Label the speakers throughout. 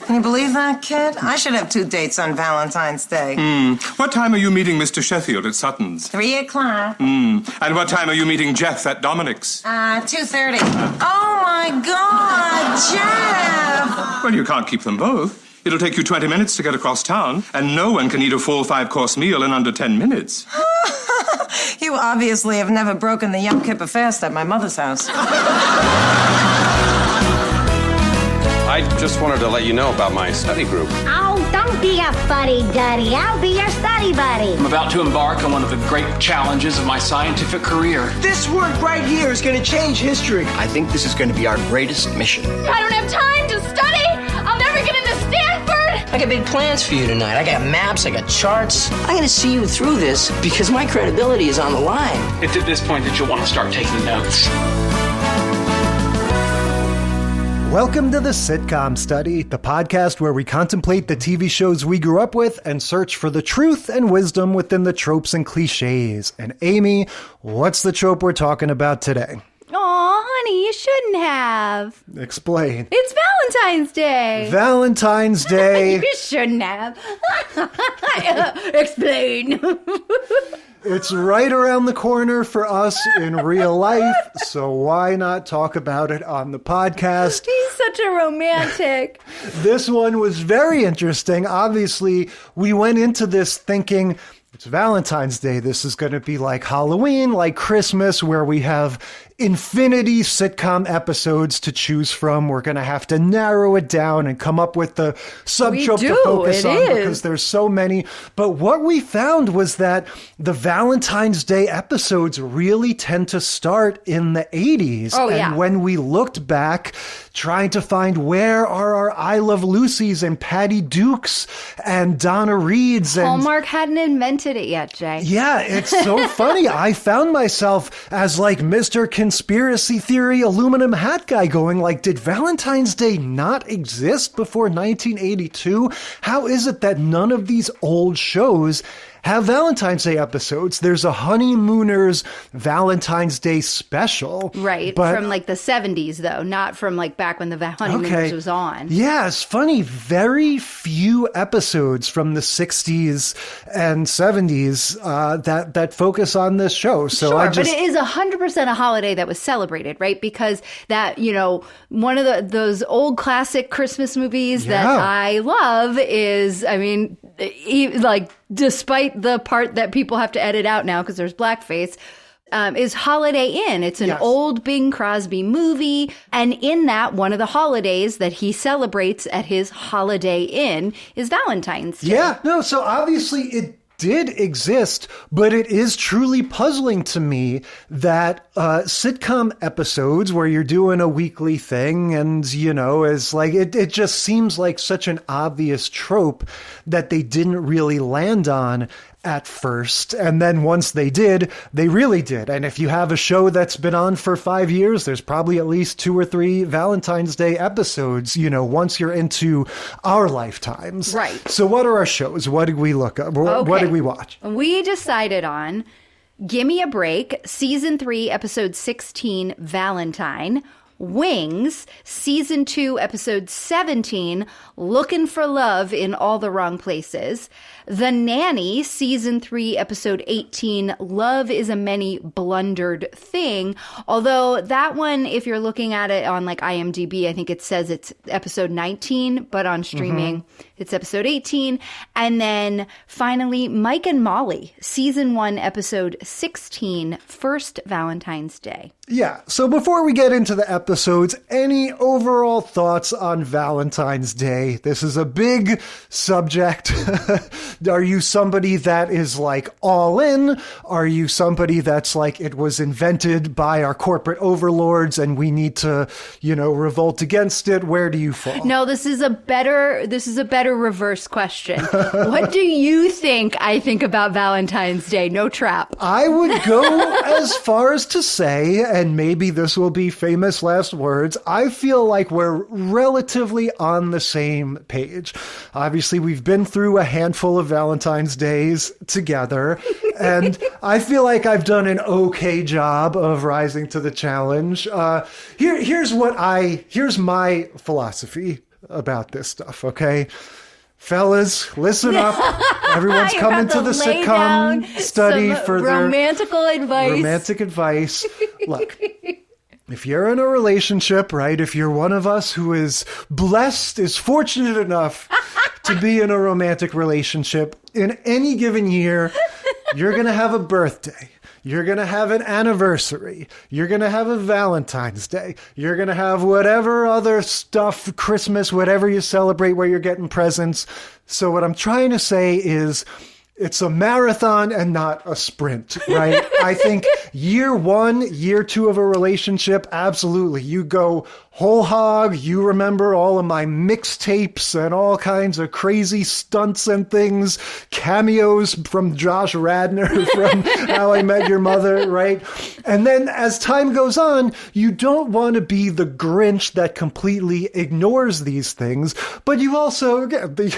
Speaker 1: Can you believe that, kid? I should have 2 dates on Valentine's Day.
Speaker 2: What time are you meeting Mr. Sheffield at Sutton's?
Speaker 1: 3 o'clock.
Speaker 2: And what time are you meeting Jeff at Dominic's?
Speaker 1: 2:30. Oh, my God, Jeff!
Speaker 2: Well, you can't keep them both. It'll take you 20 minutes to get across town, and no one can eat a full 5-course meal in under 10 minutes.
Speaker 1: You obviously have never broken the Yom Kippur fast at my mother's house.
Speaker 3: I just wanted to let you know about my study group.
Speaker 4: Oh, don't be a fuddy-duddy. I'll be your study buddy.
Speaker 5: I'm about to embark on one of the great challenges of my scientific career.
Speaker 6: This work right here is going to change history.
Speaker 7: I think this is going to be our greatest mission.
Speaker 8: I don't have time to study. I'll never get into Stanford.
Speaker 6: I got big plans for you tonight. I got maps, I got charts. I'm going to see you through this because my credibility is on the line.
Speaker 5: It's at this point that you'll want to start taking notes.
Speaker 9: Welcome to the Sitcom Study, the podcast where we contemplate the TV shows we grew up with and search for the truth and wisdom within the tropes and cliches. And Amy, what's the trope we're talking about today?
Speaker 8: Aw, honey, you shouldn't have.
Speaker 9: Explain.
Speaker 8: It's Valentine's Day.
Speaker 9: Valentine's Day.
Speaker 8: You shouldn't have. Explain.
Speaker 9: It's right around the corner for us in real life, so why not talk about it on the podcast?
Speaker 8: He's such a romantic.
Speaker 9: This one was very interesting. Obviously, we went into this thinking it's Valentine's Day. This is going to be like Halloween, like Christmas, where we have infinity sitcom episodes to choose from. We're going to have to narrow it down and come up with the subtrope to focus on because there's so many. But what we found was that the Valentine's Day episodes really tend to start in the 80s.
Speaker 8: Oh, yeah.
Speaker 9: And when we looked back, trying to find where are our I Love Lucys and Patty Dukes and Donna Reeds. And
Speaker 8: Hallmark hadn't invented it yet, Jay.
Speaker 9: Yeah, it's so funny. I found myself as like Mr. Conspiracy Theory aluminum hat guy going like, did Valentine's Day not exist before 1982? How is it that none of these old shows have Valentine's Day episodes? There's a Honeymooners Valentine's Day special.
Speaker 8: Right,
Speaker 9: but
Speaker 8: from like the 70s, though, not from like back when the Honeymooners was on.
Speaker 9: Yeah, it's funny. Very few episodes from the 60s and 70s that focus on this show. So
Speaker 8: sure, but it is 100% a holiday that was celebrated, right? Because that, you know, one of those old classic Christmas movies that I love is, I mean, like, despite the part that people have to edit out now because there's blackface, is Holiday Inn. It's an old Bing Crosby movie. And in that, one of the holidays that he celebrates at his Holiday Inn is Valentine's Day.
Speaker 9: Yeah, no, so obviously it did exist, but it is truly puzzling to me that sitcom episodes where you're doing a weekly thing and, you know, is like, it just seems like such an obvious trope that they didn't really land on at first. And then once they did, they really did. And if you have a show that's been on for 5 years, there's probably at least 2 or 3 Valentine's Day episodes, you know, once you're into our lifetimes.
Speaker 8: Right.
Speaker 9: So what are our shows? What did we look up? What did we watch?
Speaker 8: We decided on Gimme a Break, Season 3, Episode 16, Valentine. Wings, Season 2, Episode 17, Looking for Love in All the Wrong Places. The Nanny, Season 3, Episode 18, Love is a Many Blundered Thing. Although that one, if you're looking at it on like IMDb, I think it says it's Episode 19, but on streaming, it's Episode 18. And then finally, Mike and Molly, Season 1, Episode 16, First Valentine's Day.
Speaker 9: Yeah, so before we get into the episodes, any overall thoughts on Valentine's Day? This is a big subject. Are you somebody that is like all in? Are you somebody that's like it was invented by our corporate overlords and we need to, you know, revolt against it? Where do you fall?
Speaker 8: No, this is a better reverse question. What do you think I think about Valentine's Day? No trap.
Speaker 9: I would go as far as to say, and maybe this will be famous last words, I feel like we're relatively on the same page. Obviously, we've been through a handful of Valentine's Days together, and I feel like I've done an okay job of rising to the challenge. Here's my philosophy. about this stuff, okay? Fellas, listen up. Everyone's coming to the sitcom study for their romantic advice. Look, if you're in a relationship, right, if you're one of us who is blessed, is fortunate enough to be in a romantic relationship, in any given year, you're going to have a birthday. You're going to have an anniversary. You're going to have a Valentine's Day. You're going to have whatever other stuff, Christmas, whatever you celebrate where you're getting presents. So what I'm trying to say is it's a marathon and not a sprint, right? I think year 1, year 2 of a relationship, absolutely. You go whole hog. You remember all of my mixtapes and all kinds of crazy stunts and things, cameos from Josh Radnor from How I Met Your Mother, right? And then as time goes on, you don't want to be the Grinch that completely ignores these things, but you also,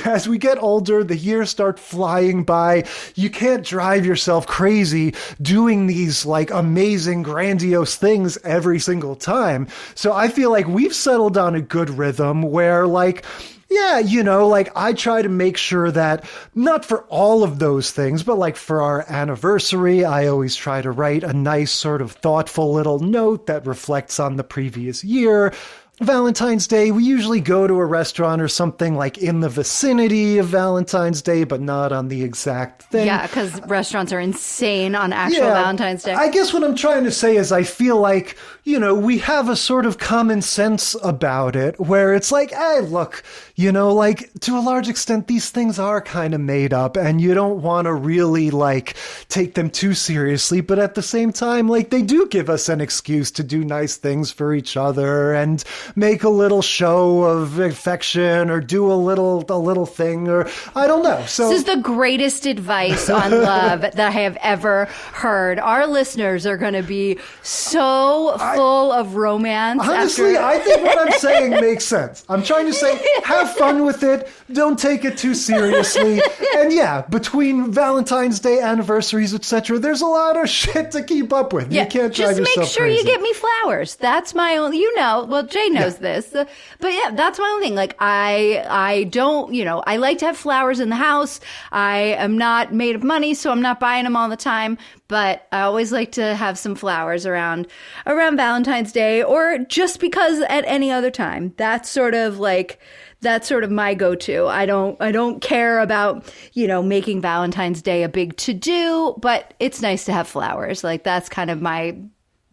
Speaker 9: as we get older, the years start flying by. You can't drive yourself crazy doing these like amazing, grandiose things every single time. So I feel like we've settled on a good rhythm where like, yeah, you know, like I try to make sure that not for all of those things, but like for our anniversary, I always try to write a nice sort of thoughtful little note that reflects on the previous year. Valentine's Day, we usually go to a restaurant or something like in the vicinity of Valentine's Day, but not on the exact thing.
Speaker 8: Yeah, because restaurants are insane on actual Valentine's Day.
Speaker 9: I guess what I'm trying to say is I feel like, you know, we have a sort of common sense about it where it's like, hey, look, you know, like to a large extent, these things are kind of made up and you don't want to really like take them too seriously. But at the same time, like they do give us an excuse to do nice things for each other and make a little show of affection or do a little thing, or I don't know. So
Speaker 8: this is the greatest advice on love that I have ever heard. Our listeners are going to be so full of romance.
Speaker 9: Honestly, I think what I'm saying makes sense. I'm trying to say, have fun with it. Don't take it too seriously. And yeah, between Valentine's Day, anniversaries, etc., there's a lot of shit to keep up with.
Speaker 8: Yeah,
Speaker 9: you can't drive yourself
Speaker 8: just make sure
Speaker 9: crazy.
Speaker 8: you get me flowers. That's my only, you know, well, Jay knows this. But yeah, that's my only thing. Like I don't, you know, I like to have flowers in the house. I am not made of money, so I'm not buying them all the time. But I always like to have some flowers around Valentine's Day, or just because at any other time. That's sort of my go-to. I don't care about, you know, making Valentine's Day a big to-do, but it's nice to have flowers. Like that's kind of my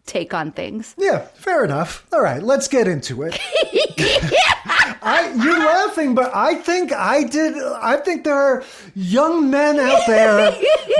Speaker 8: take on things.
Speaker 9: Yeah, fair enough. All right, let's get into it. You're laughing, but I think there are young men out there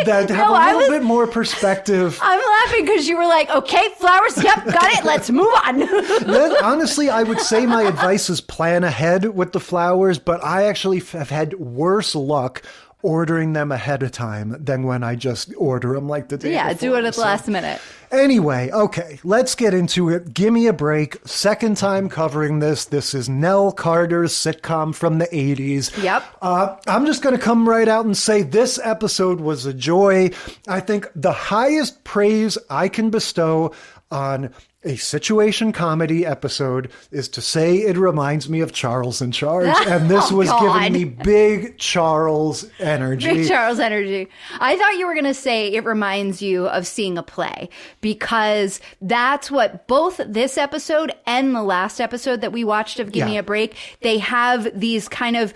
Speaker 9: that have a little bit more perspective.
Speaker 8: I'm laughing because you were like, okay, flowers, yep, got it, let's move on.
Speaker 9: Then, honestly, I would say my advice is plan ahead with the flowers, but I actually have had worse luck ordering them ahead of time than when I just order them like the day before.
Speaker 8: Do it at the last minute.
Speaker 9: Anyway, okay, let's get into it. Gimme a Break. Second time covering this. This is Nell Carter's sitcom from the 80s.
Speaker 8: Yep.
Speaker 9: I'm just going to come right out and say this episode was a joy. I think the highest praise I can bestow on a situation comedy episode is to say it reminds me of Charles in Charge. And this was giving me big Charles energy.
Speaker 8: Big Charles energy. I thought you were going to say it reminds you of seeing a play, because that's what both this episode and the last episode that we watched of Gimme a Break, they have these kind of,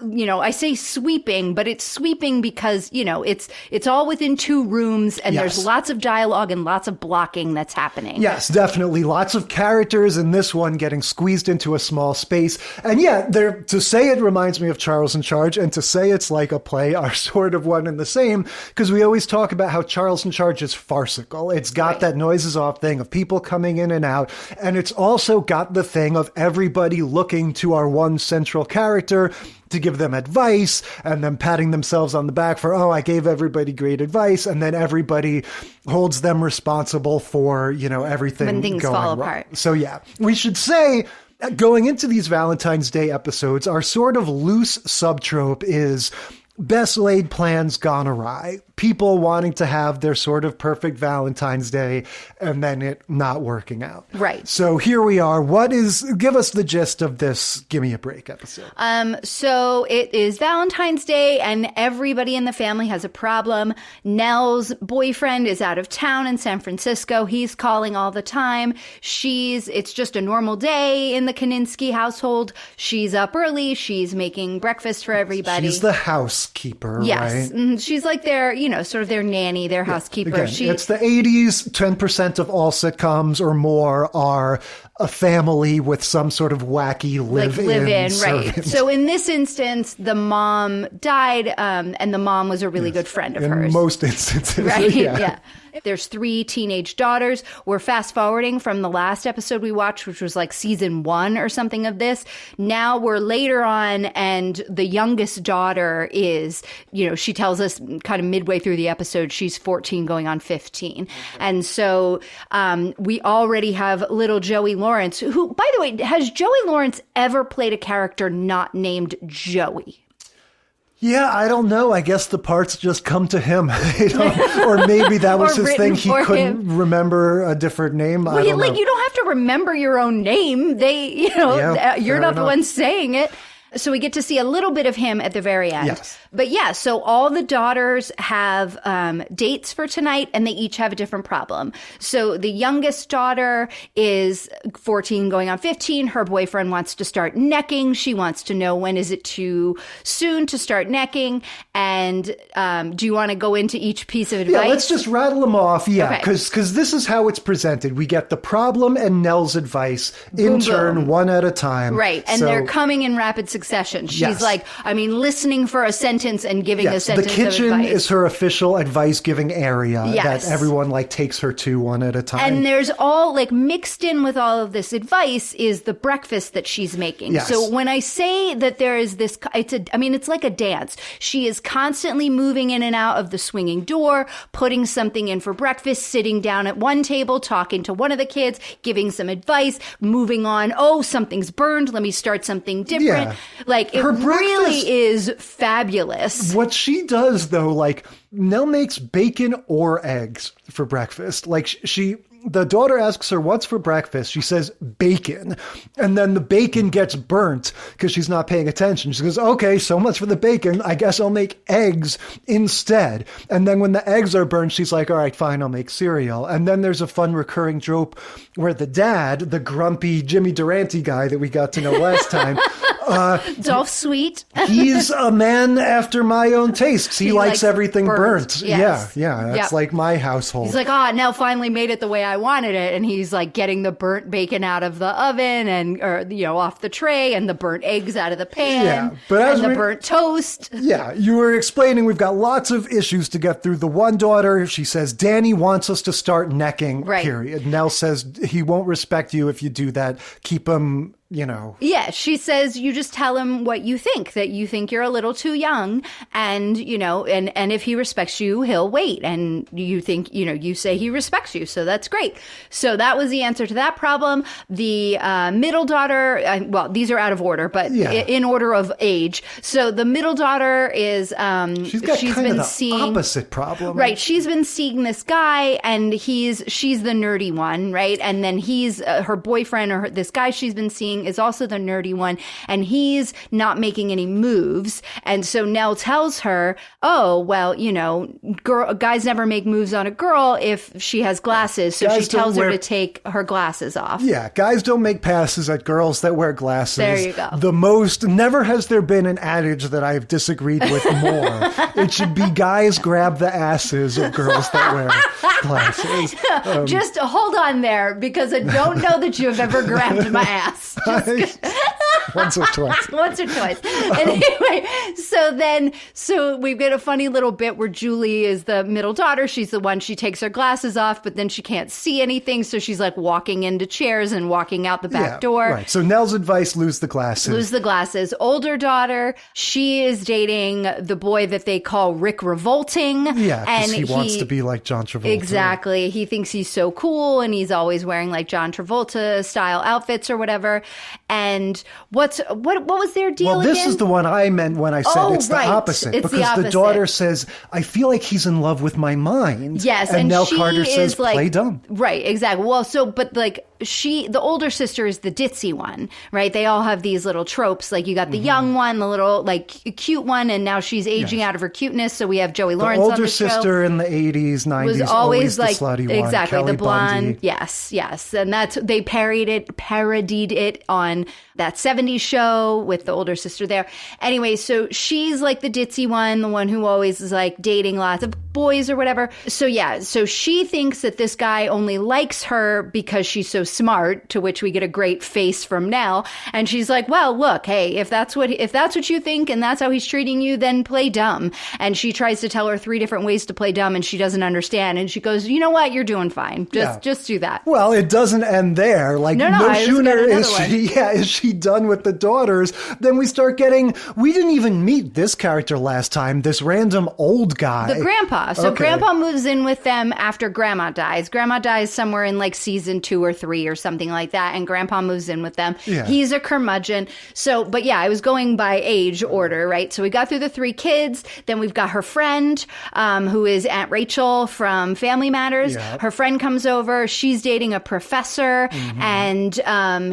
Speaker 8: you know, I say sweeping, but it's sweeping because, you know, it's all within 2 rooms and there's lots of dialogue and lots of blocking that's happening.
Speaker 9: Yes, definitely. Lots of characters in this one getting squeezed into a small space. And yeah, to say it reminds me of Charles in Charge and to say it's like a play are sort of one and the same, because we always talk about how Charles in Charge is farcical. It's got that noises off thing of people coming in and out. And it's also got the thing of everybody looking to our one central character to give them advice and then patting themselves on the back for, oh, I gave everybody great advice. And then everybody holds them responsible for, you know, everything
Speaker 8: when things
Speaker 9: going
Speaker 8: fall
Speaker 9: wrong.
Speaker 8: apart.
Speaker 9: So yeah, we should say going into these Valentine's Day episodes, our sort of loose subtrope is best laid plans gone awry. people wanting to have their sort of perfect Valentine's Day and then it not working out.
Speaker 8: Right.
Speaker 9: So here we are. Give us the gist of this Gimme a Break episode.
Speaker 8: So it is Valentine's Day and everybody in the family has a problem. Nell's boyfriend is out of town in San Francisco. He's calling all the time. It's just a normal day in the Kaninsky household. She's up early. She's making breakfast for everybody.
Speaker 9: She's the housekeeper,
Speaker 8: yes.
Speaker 9: right?
Speaker 8: She's like their, sort of their nanny, their housekeeper.
Speaker 9: Again, it's the 80s. 10% of all sitcoms or more are a family with some sort of wacky live-in servant.
Speaker 8: Right. So in this instance, the mom died, and the mom was a really good friend of hers.
Speaker 9: In most instances.
Speaker 8: Right,
Speaker 9: yeah.
Speaker 8: There's 3 teenage daughters. We're fast forwarding from the last episode we watched, which was like season 1 or something of this. Now we're later on, and the youngest daughter is, she tells us kind of midway through the episode, she's 14 going on 15. And so we already have little Joey Lawrence, who, by the way, has Joey Lawrence ever played a character not named Joey?
Speaker 9: Yeah, I don't know. I guess the parts just come to him. Or maybe that was his thing. He couldn't remember a different name. I don't know.
Speaker 8: You don't have to remember your own name. You're not the one saying it. So we get to see a little bit of him at the very end.
Speaker 9: Yes.
Speaker 8: But yeah, so all the daughters have dates for tonight, and they each have a different problem. So the youngest daughter is 14 going on 15. Her boyfriend wants to start necking. She wants to know, when is it too soon to start necking? And do you want to go into each piece of advice?
Speaker 9: Yeah, let's just rattle them off. Yeah,
Speaker 8: Okay.
Speaker 9: because this is how it's presented. We get the problem and Nell's advice in turn, one at a time.
Speaker 8: Right, and they're coming in rapid succession. She's listening for a sentence and giving a sentence
Speaker 9: the kitchen
Speaker 8: of advice.
Speaker 9: is her official advice-giving area
Speaker 8: Yes.
Speaker 9: that everyone takes her to one at a time.
Speaker 8: And there's all mixed in with all of this advice is the breakfast that she's making.
Speaker 9: Yes.
Speaker 8: So when I say that there is this, it's like a dance. She is constantly moving in and out of the swinging door, putting something in for breakfast, sitting down at one table, talking to one of the kids, giving some advice, moving on. Oh, something's burned. Let me start something different.
Speaker 9: Yeah.
Speaker 8: It really is fabulous.
Speaker 9: What she does, though, Nell makes bacon or eggs for breakfast. The daughter asks her, what's for breakfast? She says, bacon. And then the bacon gets burnt because she's not paying attention. She goes, okay, so much for the bacon. I guess I'll make eggs instead. And then when the eggs are burnt, she's like, all right, fine, I'll make cereal. And then there's a fun recurring trope where the dad, the grumpy Jimmy Durante guy that we got to know last time,
Speaker 8: Dolph Sweet.
Speaker 9: he's a man after my own tastes. He likes everything burnt.
Speaker 8: Yes.
Speaker 9: Yeah. That's like my household.
Speaker 8: He's like, Nell finally made it the way I wanted it. And he's getting the burnt bacon out of the oven off the tray, and the burnt eggs out of the pan, and the burnt toast.
Speaker 9: Yeah, you were explaining we've got lots of issues to get through. The one daughter, she says, Danny wants us to start necking, period. Nell says, he won't respect you if you do that. Keep him...
Speaker 8: Yeah, she says you just tell him what you think, that you think you're a little too young, and and if he respects you, he'll wait, and you think you say he respects you, so that's great. So that was the answer to that problem. The middle daughter, these are out of order, but in order of age. So the middle daughter is
Speaker 9: she's been the opposite problem,
Speaker 8: right? She's been seeing this guy, and she's the nerdy one, right? And then he's her boyfriend, or this guy she's been seeing is also the nerdy one, and he's not making any moves. And so Nell tells her, oh, well, guys never make moves on a girl if she has glasses. So she tells her to take her glasses off.
Speaker 9: Yeah, guys don't make passes at girls that wear glasses.
Speaker 8: There you go.
Speaker 9: Never has there been an adage that I've disagreed with more. It should be guys grab the asses of girls that wear glasses.
Speaker 8: Just hold on there, because I don't know that you have ever grabbed my ass.
Speaker 9: Once or twice.
Speaker 8: Anyway, so we've got a funny little bit where Julie is the middle daughter. She's the one, she takes her glasses off, but then she can't see anything. So she's walking into chairs and walking out the back door.
Speaker 9: Right. So Nell's advice, lose the glasses.
Speaker 8: Older daughter, she is dating the boy that they call Rick Revolting.
Speaker 9: Yeah, because he wants to be like John Travolta.
Speaker 8: Exactly. He thinks he's so cool, and he's always wearing John Travolta style outfits or whatever. And what was their deal
Speaker 9: Well, this
Speaker 8: again?
Speaker 9: is the one I meant when I said it's the opposite.
Speaker 8: It's the
Speaker 9: because
Speaker 8: opposite.
Speaker 9: the daughter says, I feel like he's in love with my mind.
Speaker 8: Yes,
Speaker 9: and Nell
Speaker 8: she
Speaker 9: Carter says,
Speaker 8: is like,
Speaker 9: play dumb.
Speaker 8: Right, exactly. Well, but like the older sister is the ditzy one, right? They all have these little tropes. Like you got the young one, the little like cute one, and now she's aging out of her cuteness. So we have Joey Lawrence on the show.
Speaker 9: The older sister in the 80s, 90s,
Speaker 8: was always
Speaker 9: the
Speaker 8: like
Speaker 9: slutty one.
Speaker 8: exactly
Speaker 9: Kelly
Speaker 8: the blonde.
Speaker 9: Bundy.
Speaker 8: Yes, and they parodied it on that 70s show with the older sister there. Anyway, so she's like the ditzy one, the one who always is like dating lots of boys or whatever. So so she thinks that this guy only likes her because she's so smart, to which we get a great face from Nell. And she's like, well, look, hey, if that's what you think and that's how he's treating you, then play dumb. And she tries to tell her 3 different ways to play dumb and she doesn't understand. And she goes, you know what? You're doing fine. Just do that.
Speaker 9: Well, it doesn't end there. Like, no sooner is she done with the daughters, then we start getting, we didn't even meet this character last time, this random old guy.
Speaker 8: The grandpa. So Grandpa moves in with them after Grandma dies. Grandma dies somewhere in like season 2 or 3 or something like that. And Grandpa moves in with them. Yeah. He's a curmudgeon. So, but yeah, I was going by age order, right? So we got through the 3 kids. Then we've got her friend, who is Aunt Rachel from Family Matters. Yep. Her friend comes over. She's dating a professor and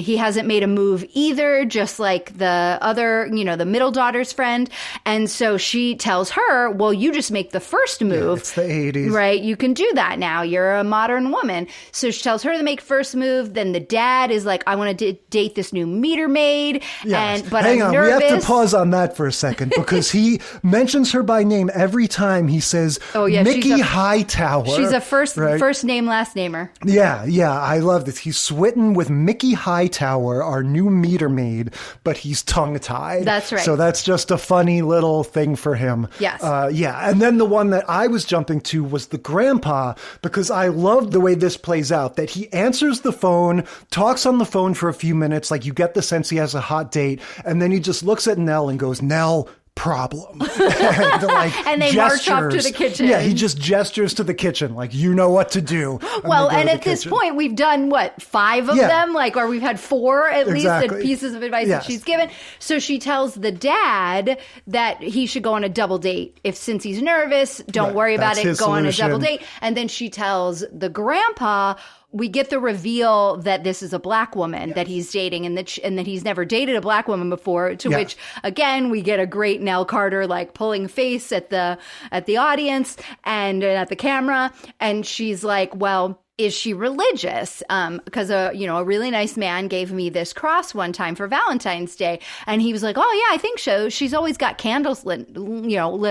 Speaker 8: he hasn't made a move either, just like the other, the middle daughter's friend. And so she tells her, well, you just make the first move.
Speaker 9: It's the 80s.
Speaker 8: Right? You can do that now. You're a modern woman. So she tells her to make first move. Then the dad is like, I want to date this new meter maid.
Speaker 9: Yes.
Speaker 8: But
Speaker 9: Hang
Speaker 8: I'm
Speaker 9: on,
Speaker 8: nervous.
Speaker 9: we have to pause on that for a second because he mentions her by name every time he says Mickey Hightower.
Speaker 8: She's a first name, last namer.
Speaker 9: Yeah, I love this. He's switten with Mickey Hightower, our new meter maid, but he's tongue-tied.
Speaker 8: That's right.
Speaker 9: So that's just a funny little thing for him.
Speaker 8: Yes.
Speaker 9: And then the one that I was jumping to was the grandpa, because I loved the way this plays out, that he answers the phone, talks on the phone for a few minutes, like you get the sense he has a hot date, and then he just looks at Nell and goes, Nell, problem.
Speaker 8: And they march off to the kitchen.
Speaker 9: Yeah, he just gestures to the kitchen, like, you know what to do.
Speaker 8: Well, and at this point, we've done, 5 of them? Or we've had 4 at least pieces of advice that she's given. So she tells the dad that he should go on a double date. Since he's nervous, don't worry about it, go on a double date. And then she tells the grandpa, we get the reveal that this is a black woman that he's dating and that he's never dated a black woman before, to which, again, we get a great Nell Carter, pulling face at the audience and at the camera. And she's like, well, is she religious? Because a really nice man gave me this cross one time for Valentine's Day, and he was like, "Oh yeah, I think so. She's always got candles lit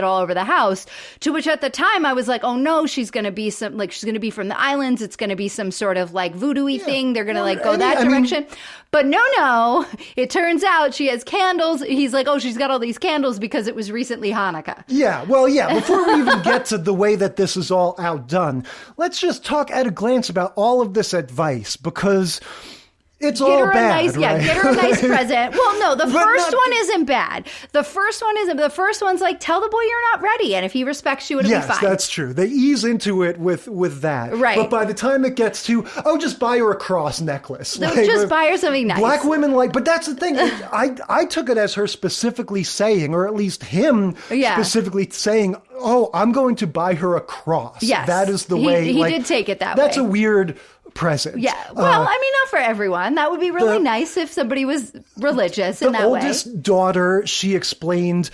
Speaker 8: all over the house." To which at the time I was like, "Oh no, she's going to be she's going to be from the islands. It's going to be some sort of voodoo-y thing. They're going to go that direction." But no, it turns out she has candles. He's like, "Oh, she's got all these candles because it was recently Hanukkah."
Speaker 9: Yeah, well, before we even get to the way that this is all outdone, let's just talk at a glance about all of this advice, because it's all bad, right?
Speaker 8: Get her a nice present. Well, no, the first one isn't bad. The first one's like, tell the boy you're not ready, and if he respects you, it'll be fine.
Speaker 9: Yes, that's true. They ease into it with that.
Speaker 8: Right.
Speaker 9: But by the time it gets to, just buy her a cross necklace.
Speaker 8: Just buy her something nice.
Speaker 9: Black women but that's the thing. I took it as her specifically saying, or at least him specifically saying, oh, I'm going to buy her a cross.
Speaker 8: Yes.
Speaker 9: That is the way.
Speaker 8: He did take it that way.
Speaker 9: That's a weird present.
Speaker 8: Yeah. Well, not for everyone. That would be really nice if somebody was religious in that way.
Speaker 9: The oldest daughter, she explained,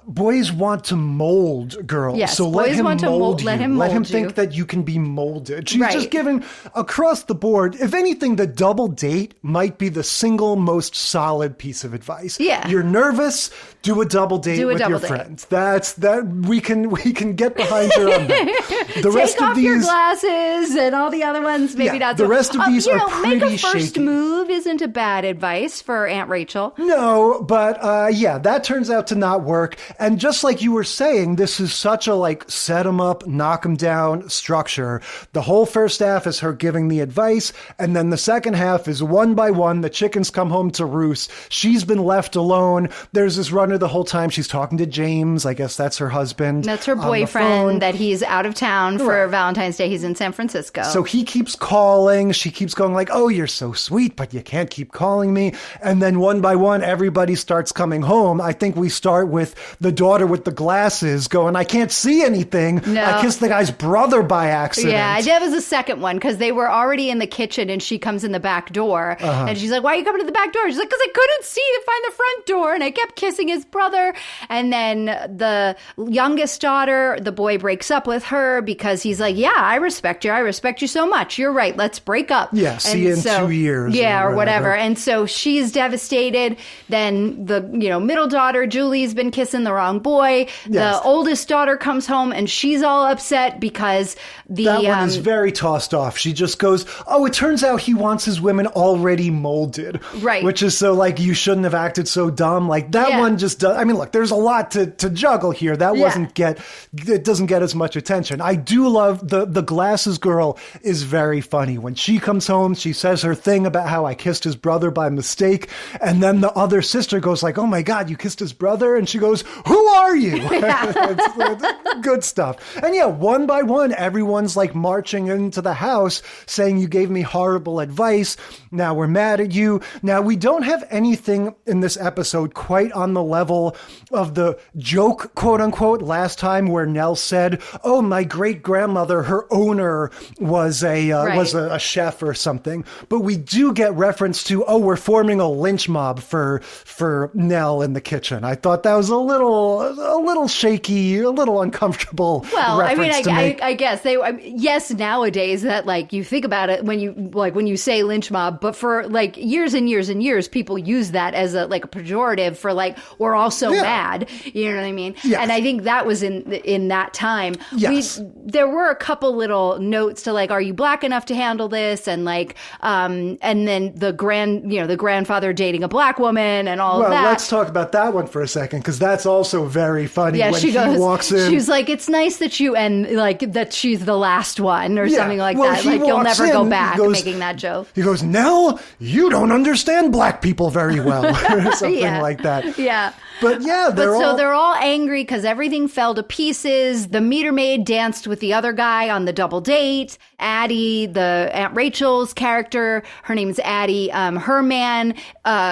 Speaker 9: boys want to mold girls.
Speaker 8: Yes,
Speaker 9: so let him mold you.
Speaker 8: Let him
Speaker 9: think that you can be molded. She's just given across the board, if anything, the double date might be the single most solid piece of advice.
Speaker 8: Yeah.
Speaker 9: You're nervous, do a double date with your friends. We can get behind her on that.
Speaker 8: Take off your glasses and all the other ones. Maybe not.
Speaker 9: The rest of these are pretty
Speaker 8: make a first
Speaker 9: shaky.
Speaker 8: move isn't a bad advice for Aunt Rachel.
Speaker 9: No, but that turns out to not work. And just like you were saying, this is such a set them up, knock them down structure. The whole first half is her giving the advice, and then the second half is one by one, the chickens come home to roost. She's been left alone. There's this runner the whole time. She's talking to James. I guess that's her husband.
Speaker 8: That's her boyfriend that he's out of town for Valentine's Day. He's in San Francisco.
Speaker 9: So he keeps calling calling. She keeps going like, oh, you're so sweet, but you can't keep calling me. And then one by one, everybody starts coming home. I think we start with the daughter with the glasses going, I can't see anything.
Speaker 8: No.
Speaker 9: I kissed the guy's brother by accident.
Speaker 8: Yeah, that was the second one because they were already in the kitchen and she comes in the back door and she's like, why are you coming to the back door? She's like, because I couldn't see to find the front door and I kept kissing his brother. And then the youngest daughter, the boy breaks up with her because he's like, yeah, I respect you. I respect you so much. You're right. Let's break up.
Speaker 9: Yeah, see you in 2 years.
Speaker 8: Yeah, or whatever. And so she's devastated. Then the middle daughter, Julie's been kissing the wrong boy.
Speaker 9: Yes.
Speaker 8: The oldest daughter comes home and she's all upset because
Speaker 9: that one is very tossed off. She just goes, oh, it turns out he wants his women already molded.
Speaker 8: Right.
Speaker 9: Which is so like, you shouldn't have acted so dumb. Like that one just does. I mean, look, there's a lot to juggle here. That it doesn't get as much attention. I do love the glasses girl is very funny. When she comes home, she says her thing about how I kissed his brother by mistake. And then the other sister goes like, oh my God, you kissed his brother? And she goes, who are you? It's good stuff. And yeah, one by one, everyone's like marching into the house saying you gave me horrible advice. Now we're mad at you. Now we don't have anything in this episode quite on the level of the joke, quote unquote, last time where Nell said, oh, my great grandmother, her owner was a chef or something. But we do get reference to, oh, we're forming a lynch mob for Nell in the kitchen. I thought that was a little shaky, a little uncomfortable.
Speaker 8: Well, I mean,
Speaker 9: I
Speaker 8: guess yes, nowadays that like you think about it when you say lynch mob, but for like years and years and years, people use that as a pejorative for like, we're all so mad. You know what I mean?
Speaker 9: Yes.
Speaker 8: And I think that was in that time.
Speaker 9: Yes.
Speaker 8: There were a couple little notes to like, are you black enough to handle this? And like, and then the grandfather dating a black woman and all of that.
Speaker 9: Well, let's talk about that one for a second, because that's also very funny.
Speaker 8: Yeah,
Speaker 9: when
Speaker 8: she
Speaker 9: walks in.
Speaker 8: She's like, it's nice that you end like that she's the last one or something like that. Like you'll never go back making that joke.
Speaker 9: He goes, Nell, you don't understand black people very well, or something like that.
Speaker 8: Yeah.
Speaker 9: But yeah, they're
Speaker 8: all angry because everything fell to pieces. The meter maid danced with the other guy on the double date. Addie, the Aunt Rachel's character, her name's Addie. Her man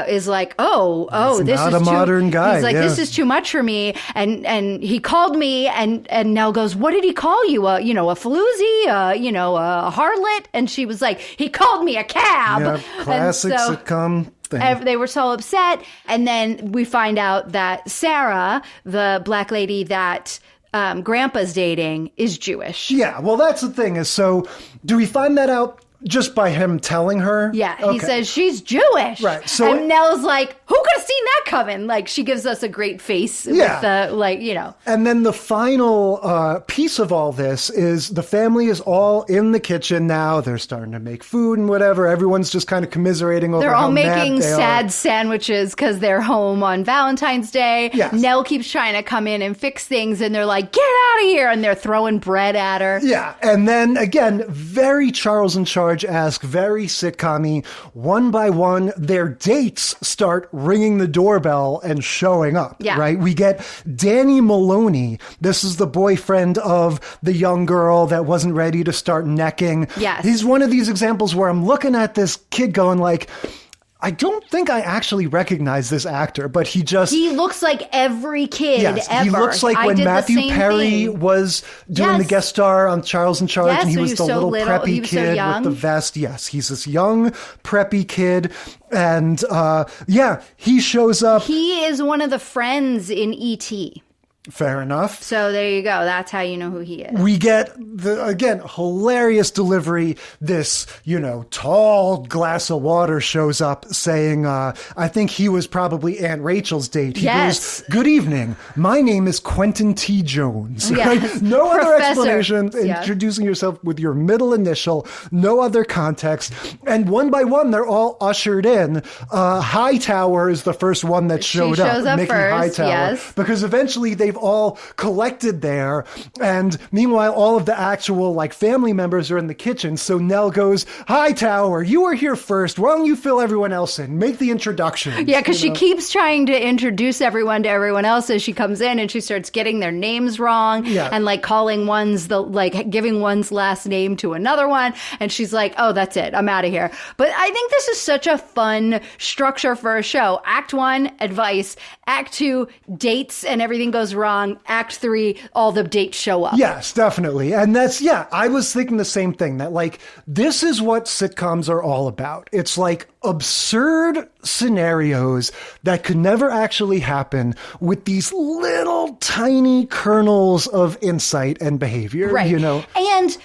Speaker 8: is like, oh, this is
Speaker 9: not a modern guy.
Speaker 8: He's like, this is too much for me. And he called me, and Nell goes, what did he call you? A floozy, a harlot? And she was like, he called me a cab.
Speaker 9: Yeah, classic sitcom.
Speaker 8: They were so upset. And then we find out that Sarah, the black lady that Grandpa's dating, is Jewish.
Speaker 9: Yeah, well, that's the thing is, so do we find that out just by him telling her?
Speaker 8: Yeah, he says she's Jewish.
Speaker 9: Right. So
Speaker 8: and Nell's like, who could have seen that coming? Like, she gives us a great face with the,
Speaker 9: And then the final piece of all this is the family is all in the kitchen now. They're starting to make food and whatever. Everyone's just kind of commiserating over
Speaker 8: They're
Speaker 9: how
Speaker 8: all making
Speaker 9: mad they
Speaker 8: sad
Speaker 9: are.
Speaker 8: sandwiches because they're home on Valentine's Day.
Speaker 9: Yes.
Speaker 8: Nell keeps trying to come in and fix things, and they're like, get out of here. And they're throwing bread at her.
Speaker 9: Yeah. And then again, very Charles in Charge-esque, very sitcom-y. One by one, their dates start ringing the doorbell and showing up.
Speaker 8: Yeah.
Speaker 9: Right? We get Danny Maloney. This is the boyfriend of the young girl that wasn't ready to start necking.
Speaker 8: Yes.
Speaker 9: He's one of these examples where I'm looking at this kid going like, I don't think I actually recognize this actor, but he
Speaker 8: looks like every kid ever.
Speaker 9: He looks like when Matthew Perry was doing the guest star on Charles in Charge, and he was the little preppy kid with the vest. Yes, he's this young, preppy kid. And he shows up.
Speaker 8: He is one of the friends in E.T.
Speaker 9: Fair enough.
Speaker 8: So there you go. That's how you know who he is.
Speaker 9: We get hilarious delivery. This, tall glass of water shows up saying, I think he was probably Aunt Rachel's date. He goes, good evening. My name is Quentin T. Jones.
Speaker 8: Yes.
Speaker 9: Right? No other explanation.
Speaker 8: Yeah.
Speaker 9: Introducing yourself with your middle initial. No other context. And one by one, they're all ushered in. Hightower is the first one that showed up.
Speaker 8: Shows up
Speaker 9: Mickey
Speaker 8: first,
Speaker 9: Hightower.
Speaker 8: yes.
Speaker 9: Because eventually they they've all collected there. And meanwhile, all of the actual like family members are in the kitchen. So Nell goes, "Hi, Tower, you were here first. Why don't you fill everyone else in? Make the introduction."
Speaker 8: Yeah, because she keeps trying to introduce everyone to everyone else as she comes in, and she starts getting their names wrong and like calling giving one's last name to another one. And she's like, "Oh, that's it. I'm out of here." But I think this is such a fun structure for a show. Act 1, advice. Act 2, dates and everything goes wrong. Act 3, all the dates show up.
Speaker 9: Yes, definitely. And I was thinking the same thing, that like, this is what sitcoms are all about. It's like absurd scenarios that could never actually happen with these little tiny kernels of insight and behavior,
Speaker 8: right.
Speaker 9: you know?
Speaker 8: And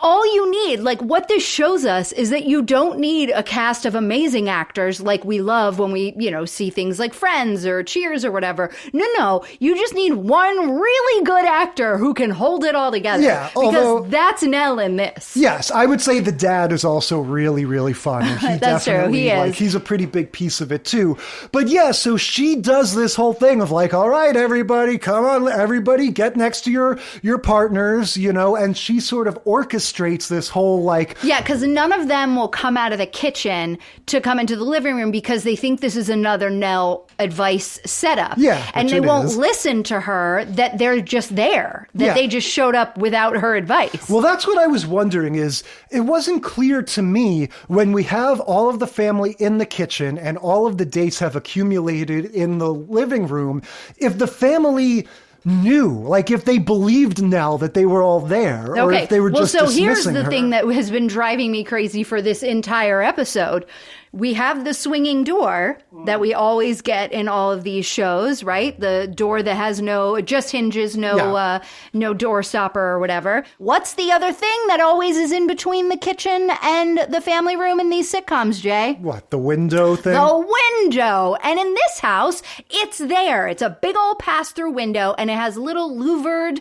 Speaker 8: all you need, like what this shows us, is that you don't need a cast of amazing actors like we love when we, see things like Friends or Cheers or whatever. No, you just need one really good actor who can hold it all together.
Speaker 9: Yeah,
Speaker 8: because that's Nell in this.
Speaker 9: Yes, I would say the dad is also really, really fun. And he
Speaker 8: That's true, he is.
Speaker 9: He's a pretty big piece of it too. But yeah, so she does this whole thing of like, all right, everybody, come on, everybody get next to your partners, and she sort of orchestrates this whole like...
Speaker 8: Yeah, because none of them will come out of the kitchen to come into the living room because they think this is another Nell advice setup.
Speaker 9: Yeah,
Speaker 8: and they won't listen to her, that they're just there, that they just showed up without her advice.
Speaker 9: Well, that's what I was wondering is, it wasn't clear to me when we have all of the family in the kitchen and all of the dates have accumulated in the living room, if the family knew, like if they believed Nell that they were all there, or if they were just dismissing her.
Speaker 8: So here's the thing that has been driving me crazy for this entire episode. We have the swinging door that we always get in all of these shows, right? The door that has just hinges, no door stopper or whatever. What's the other thing that always is in between the kitchen and the family room in these sitcoms, Jay?
Speaker 9: What, the window thing?
Speaker 8: The window. And in this house, it's there. It's a big old pass-through window, and it has little louvered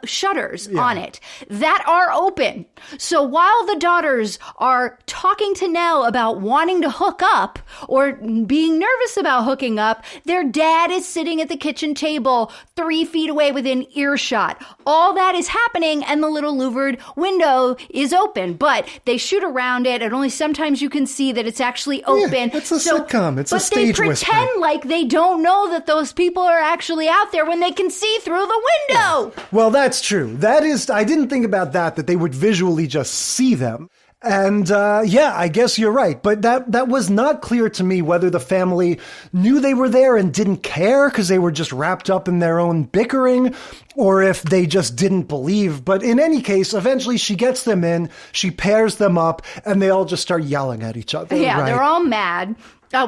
Speaker 8: shutters on it that are open. So while the daughters are talking to Nell about wanting to hook up or being nervous about hooking up, their dad is sitting at the kitchen table 3 feet away within earshot. All that is happening, and the little louvered window is open, but they shoot around it, and only sometimes you can see that it's actually open.
Speaker 9: Yeah, it's a sitcom. It's a stage whisper.
Speaker 8: But they pretend like they don't know that those people are actually out there when they can see through the window.
Speaker 9: Yeah. Well, that's true. That is, I didn't think about that they would visually just see them. And I guess you're right. But that was not clear to me whether the family knew they were there and didn't care because they were just wrapped up in their own bickering, or if they just didn't believe. But in any case, eventually she gets them in, she pairs them up, and they all just start yelling at each other.
Speaker 8: Yeah,
Speaker 9: right?
Speaker 8: They're all mad.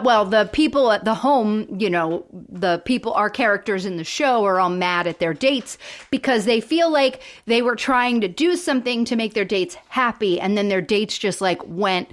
Speaker 8: Well, the people at the home, the people, our characters in the show, are all mad at their dates because they feel like they were trying to do something to make their dates happy. And then their dates just like went,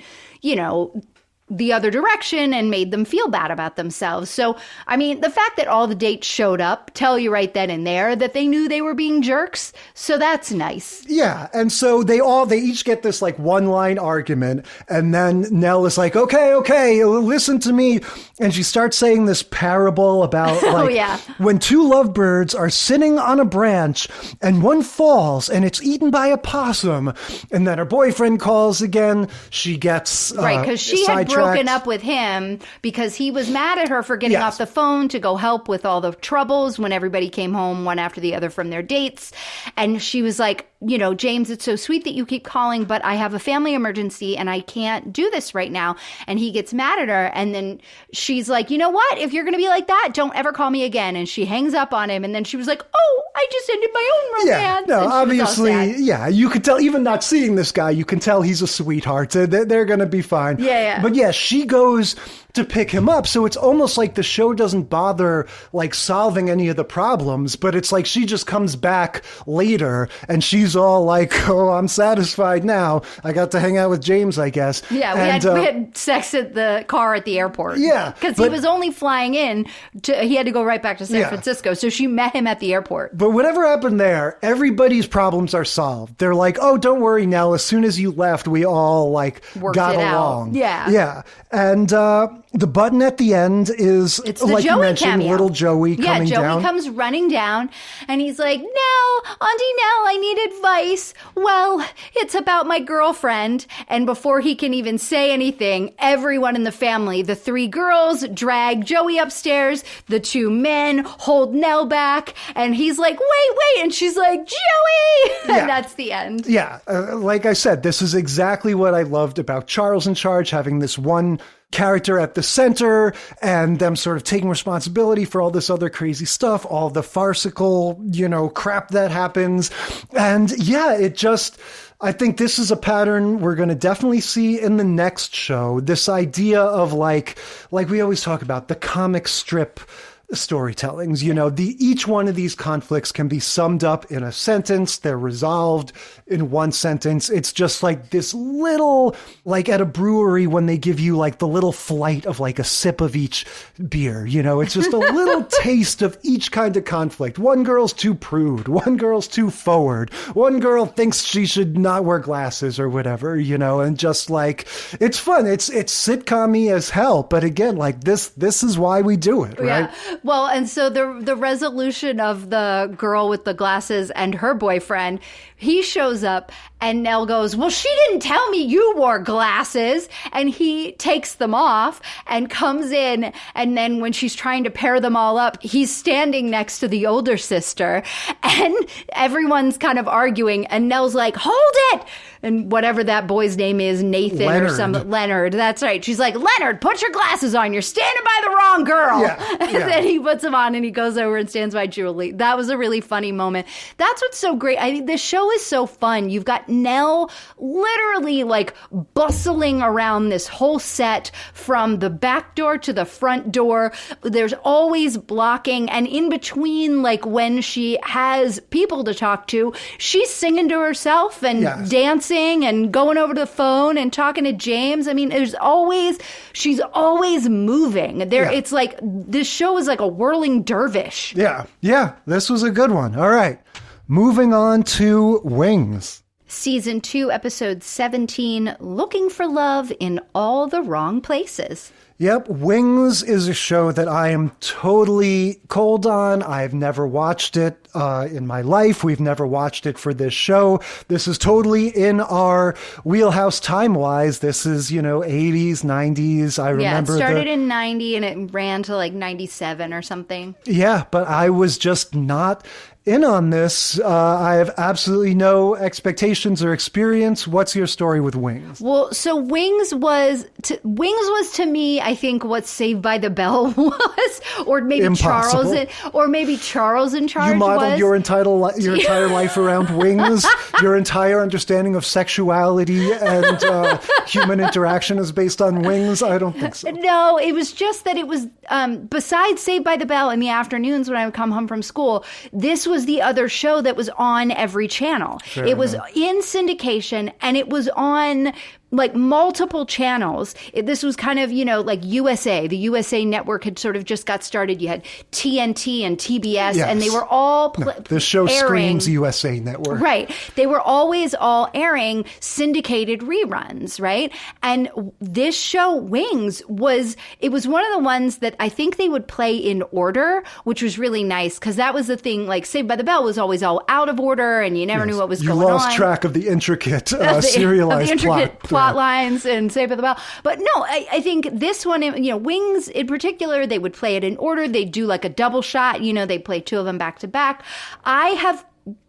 Speaker 8: the other direction and made them feel bad about themselves. So, I mean, the fact that all the dates showed up tell you right then and there that they knew they were being jerks. So that's nice.
Speaker 9: Yeah. And so they each get this like one-line argument. And then Nell is like, okay, listen to me. And she starts saying this parable about like when two lovebirds are sitting on a branch and one falls and it's eaten by a possum. And then her boyfriend calls again. She gets
Speaker 8: right, because she had broken up with him because he was mad at her for getting off the phone to go help with all the troubles when everybody came home one after the other from their dates. And she was like, James, it's so sweet that you keep calling, but I have a family emergency and I can't do this right now. And he gets mad at her. And then she's like, you know what? If you're going to be like that, don't ever call me again. And she hangs up on him. And then she was like, oh, I just ended my own romance.
Speaker 9: Yeah, no, obviously, you could tell, even not seeing this guy, you can tell he's a sweetheart. They're going to be fine.
Speaker 8: Yeah.
Speaker 9: But she goes to pick him up. So it's almost like the show doesn't bother like solving any of the problems, but it's like she just comes back later and she's all like, oh, I'm satisfied now. I got to hang out with James, I guess.
Speaker 8: Yeah, we had sex at the car at the airport.
Speaker 9: Yeah.
Speaker 8: Because he was only flying in, he had to go right back to San Francisco. So she met him at the airport.
Speaker 9: But whatever happened there, everybody's problems are solved. They're like, oh, don't worry, Nell. As soon as you left, we all like got along.
Speaker 8: Yeah.
Speaker 9: Yeah. And The button at the end is,
Speaker 8: It's the
Speaker 9: like you
Speaker 8: Joey
Speaker 9: mentioned,
Speaker 8: cameo.
Speaker 9: little Joey
Speaker 8: Yeah,
Speaker 9: coming
Speaker 8: Joey
Speaker 9: down.
Speaker 8: comes running down and he's like, Nell, Auntie Nell, I need advice. Well, it's about my girlfriend. And before he can even say anything, everyone in the family, the 3 girls drag Joey upstairs, the 2 men hold Nell back, and he's like, wait, and she's like, Joey!
Speaker 9: Yeah.
Speaker 8: And that's the end.
Speaker 9: Yeah, like I said, this is exactly what I loved about Charles in Charge, having this one character at the center and them sort of taking responsibility for all this other crazy stuff, all the farcical, crap that happens. And yeah, I think this is a pattern we're going to definitely see in the next show. This idea of like we always talk about, the comic strip storytellings. Each one of these conflicts can be summed up in a sentence. They're resolved in one sentence. It's just like this little, like at a brewery when they give you like the little flight of like a sip of each beer, it's just a little taste of each kind of conflict. One girl's too prude. One girl's too forward. One girl thinks she should not wear glasses or whatever, and just like, it's fun. It's sitcom-y as hell. But again, like this is why we do it, right?
Speaker 8: Yeah. Well, and so the resolution of the girl with the glasses and her boyfriend, he shows up and Nell goes, well, she didn't tell me you wore glasses. And he takes them off and comes in. And then when she's trying to pair them all up, he's standing next to the older sister and everyone's kind of arguing. And Nell's like, hold it. And whatever that boy's name is, Nathan or something. Leonard. That's right. She's like, Leonard, put your glasses on. You're standing by the wrong girl.
Speaker 9: Yeah,
Speaker 8: And then he puts them on and he goes over and stands by Julie. That was a really funny moment. That's what's so great. I think this show is so fun. You've got Nell literally like bustling around this whole set from the back door to the front door. There's always blocking. And in between, like when she has people to talk to, she's singing to herself and dancing and going over to the phone and talking to James. I mean, she's always moving. It's like, this show is like a whirling dervish.
Speaker 9: Yeah, this was a good one. All right, moving on to Wings.
Speaker 8: Season 2, episode 17, Looking for Love in All the Wrong Places.
Speaker 9: Yep, Wings is a show that I am totally cold on. I've never watched it in my life. We've never watched it for this show. This is totally in our wheelhouse time-wise. This is, 80s, 90s. I remember
Speaker 8: it started in 90 and it ran to like 97 or something.
Speaker 9: Yeah, but I was just not in on this. I have absolutely no expectations or experience. What's your story with Wings?
Speaker 8: Well, so Wings was to me, I think, what Saved by the Bell was, or maybe
Speaker 9: Impossible.
Speaker 8: Charles in Charge.
Speaker 9: You modeled
Speaker 8: was.
Speaker 9: your entire life around Wings. Your entire understanding of sexuality and human interaction is based on Wings. I don't think so.
Speaker 8: No, it was just that it was, besides Saved by the Bell in the afternoons when I would come home from school, this was the other show that was on every channel. It was in syndication and it was on like multiple channels. This was kind of, like USA. The USA network had sort of just got started. You had TNT and TBS, and they were all
Speaker 9: this show
Speaker 8: airing.
Speaker 9: screams USA Network.
Speaker 8: Right. They were always all airing syndicated reruns, right? And this show, Wings, was one of the ones that I think they would play in order, which was really nice because that was the thing. Like Saved by the Bell was always all out of order and you never knew what was going on.
Speaker 9: You lost track of the intricate serialized
Speaker 8: plot lines and Saved by the Bell. But no, I think this one, Wings in particular, they would play it in order. They'd do like a double shot. They play 2 of them back to back. I have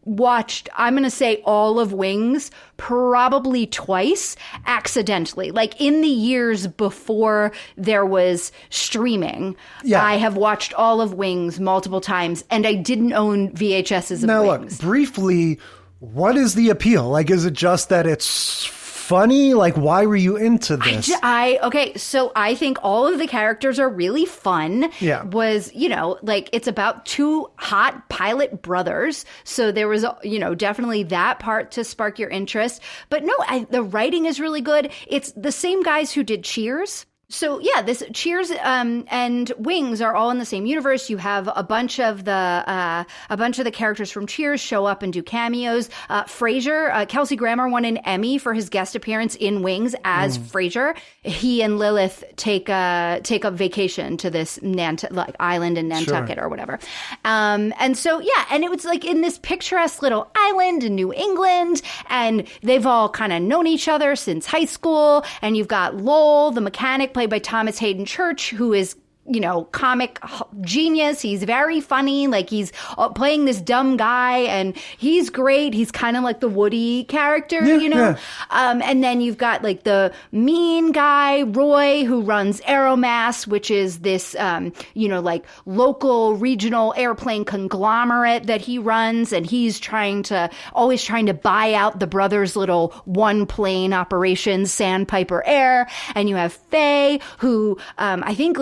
Speaker 8: watched, I'm going to say all of Wings probably twice accidentally, like in the years before there was streaming. I have watched all of Wings multiple times and I didn't own VHSs of Wings.
Speaker 9: Look, briefly, what is the appeal? Like, is it just that it's funny? Like, why were you into this?
Speaker 8: Okay, so I think all of the characters are really fun.
Speaker 9: Yeah.
Speaker 8: It's about 2 hot pilot brothers. So there was, definitely that part to spark your interest. But no, the writing is really good. It's the same guys who did Cheers. So yeah, this Cheers and Wings are all in the same universe. You have a bunch of the characters from Cheers show up and do cameos. Frasier, Kelsey Grammer won an Emmy for his guest appearance in Wings as Frasier. He and Lilith take a vacation to this island in Nantucket or whatever. And so yeah, and it was like in this picturesque little island in New England, and they've all kind of known each other since high school. And you've got Lowell, the mechanic, played by Thomas Hayden Church, who is, comic genius. He's very funny. Like, he's playing this dumb guy, and he's great. He's kind of like the Woody character,
Speaker 9: Yeah.
Speaker 8: And then you've got like the mean guy, Roy, who runs Aeromass, which is this, like local regional airplane conglomerate that he runs. And he's always trying to buy out the brothers' little one plane operation, Sandpiper Air. And you have Faye, who, I think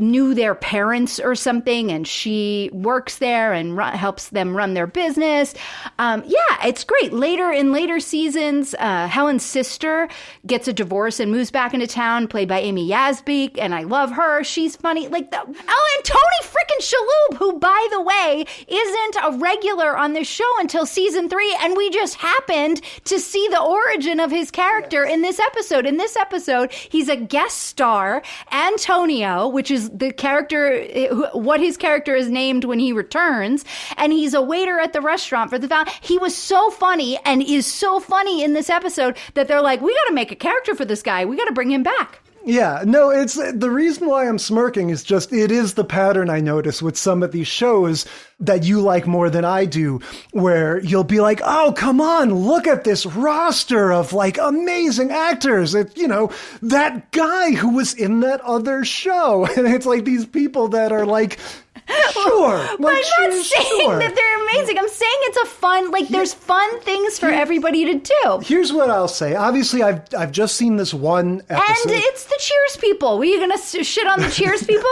Speaker 8: knew their parents or something, and she works there and helps them run their business. It's great. In later seasons, Helen's sister gets a divorce and moves back into town, played by Amy Yasbeek, and I love her. She's funny. And Tony frickin' Shalhoub, who, by the way, isn't a regular on this show until season 3, and we just happened to see the origin of his character in this episode. In this episode, he's a guest star, Antonio, which is the character, what his character is named when he returns, and he's a waiter at the restaurant for the family. He was so funny and is so funny in this episode that they're like, we got to make a character for this guy. We got to bring him back.
Speaker 9: Yeah, no, it's the reason why I'm smirking is just it is the pattern I notice with some of these shows that you like more than I do, where you'll be like, oh, come on, look at this roster of like amazing actors. That guy who was in that other show. And it's like these people that are like, sure.
Speaker 8: I'm not saying that they're amazing. I'm saying it's a fun, there's fun things for everybody to do.
Speaker 9: Here's what I'll say. Obviously, I've just seen this one episode.
Speaker 8: And it's the Cheers people. Were you going to shit on the Cheers people?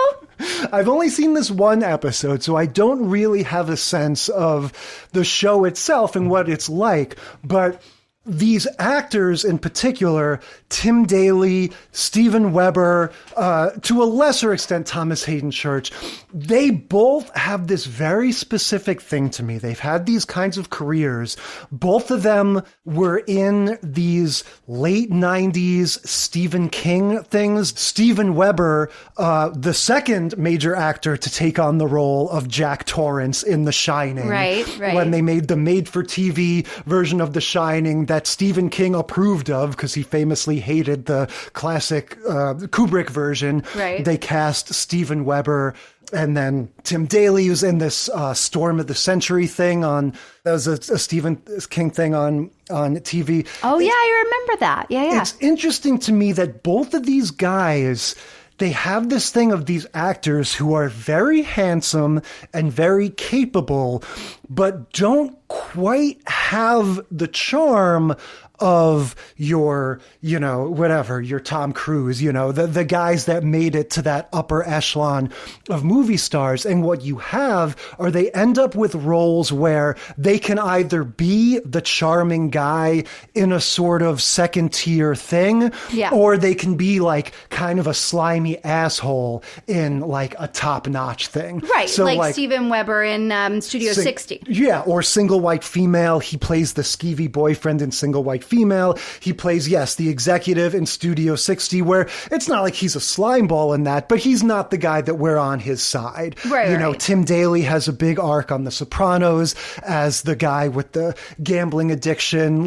Speaker 9: I've only seen this one episode, so I don't really have a sense of the show itself and what it's like. But these actors in particular, Tim Daly, Steven Weber, to a lesser extent, Thomas Hayden Church, they both have this very specific thing to me. They've had these kinds of careers. Both of them were in these late 90s Stephen King things. Steven Weber, the second major actor to take on the role of Jack Torrance in The Shining.
Speaker 8: Right.
Speaker 9: When they made the made-for-TV version of The Shining that Stephen King approved of because he famously hated the classic Kubrick version.
Speaker 8: Right.
Speaker 9: They cast Steven Weber, and then Tim Daly was in this Storm of the Century thing that was a Stephen King thing on TV.
Speaker 8: Oh, yeah, I remember that. Yeah.
Speaker 9: It's interesting to me that both of these guys, they have this thing of these actors who are very handsome and very capable, but don't quite have the charm of your, your Tom Cruise, the guys that made it to that upper echelon of movie stars. And what you have are they end up with roles where they can either be the charming guy in a sort of second tier thing, or they can be like kind of a slimy asshole in like a top notch thing.
Speaker 8: Right.
Speaker 9: So
Speaker 8: like Steven Weber in Studio 60.
Speaker 9: Yeah. Or Single White Female. He plays the skeevy boyfriend in Single White Female. He plays, the executive in Studio 60, where it's not like he's a slimeball in that, but he's not the guy that we're on his side.
Speaker 8: Right.
Speaker 9: Tim Daly has a big arc on The Sopranos as the guy with the gambling addiction.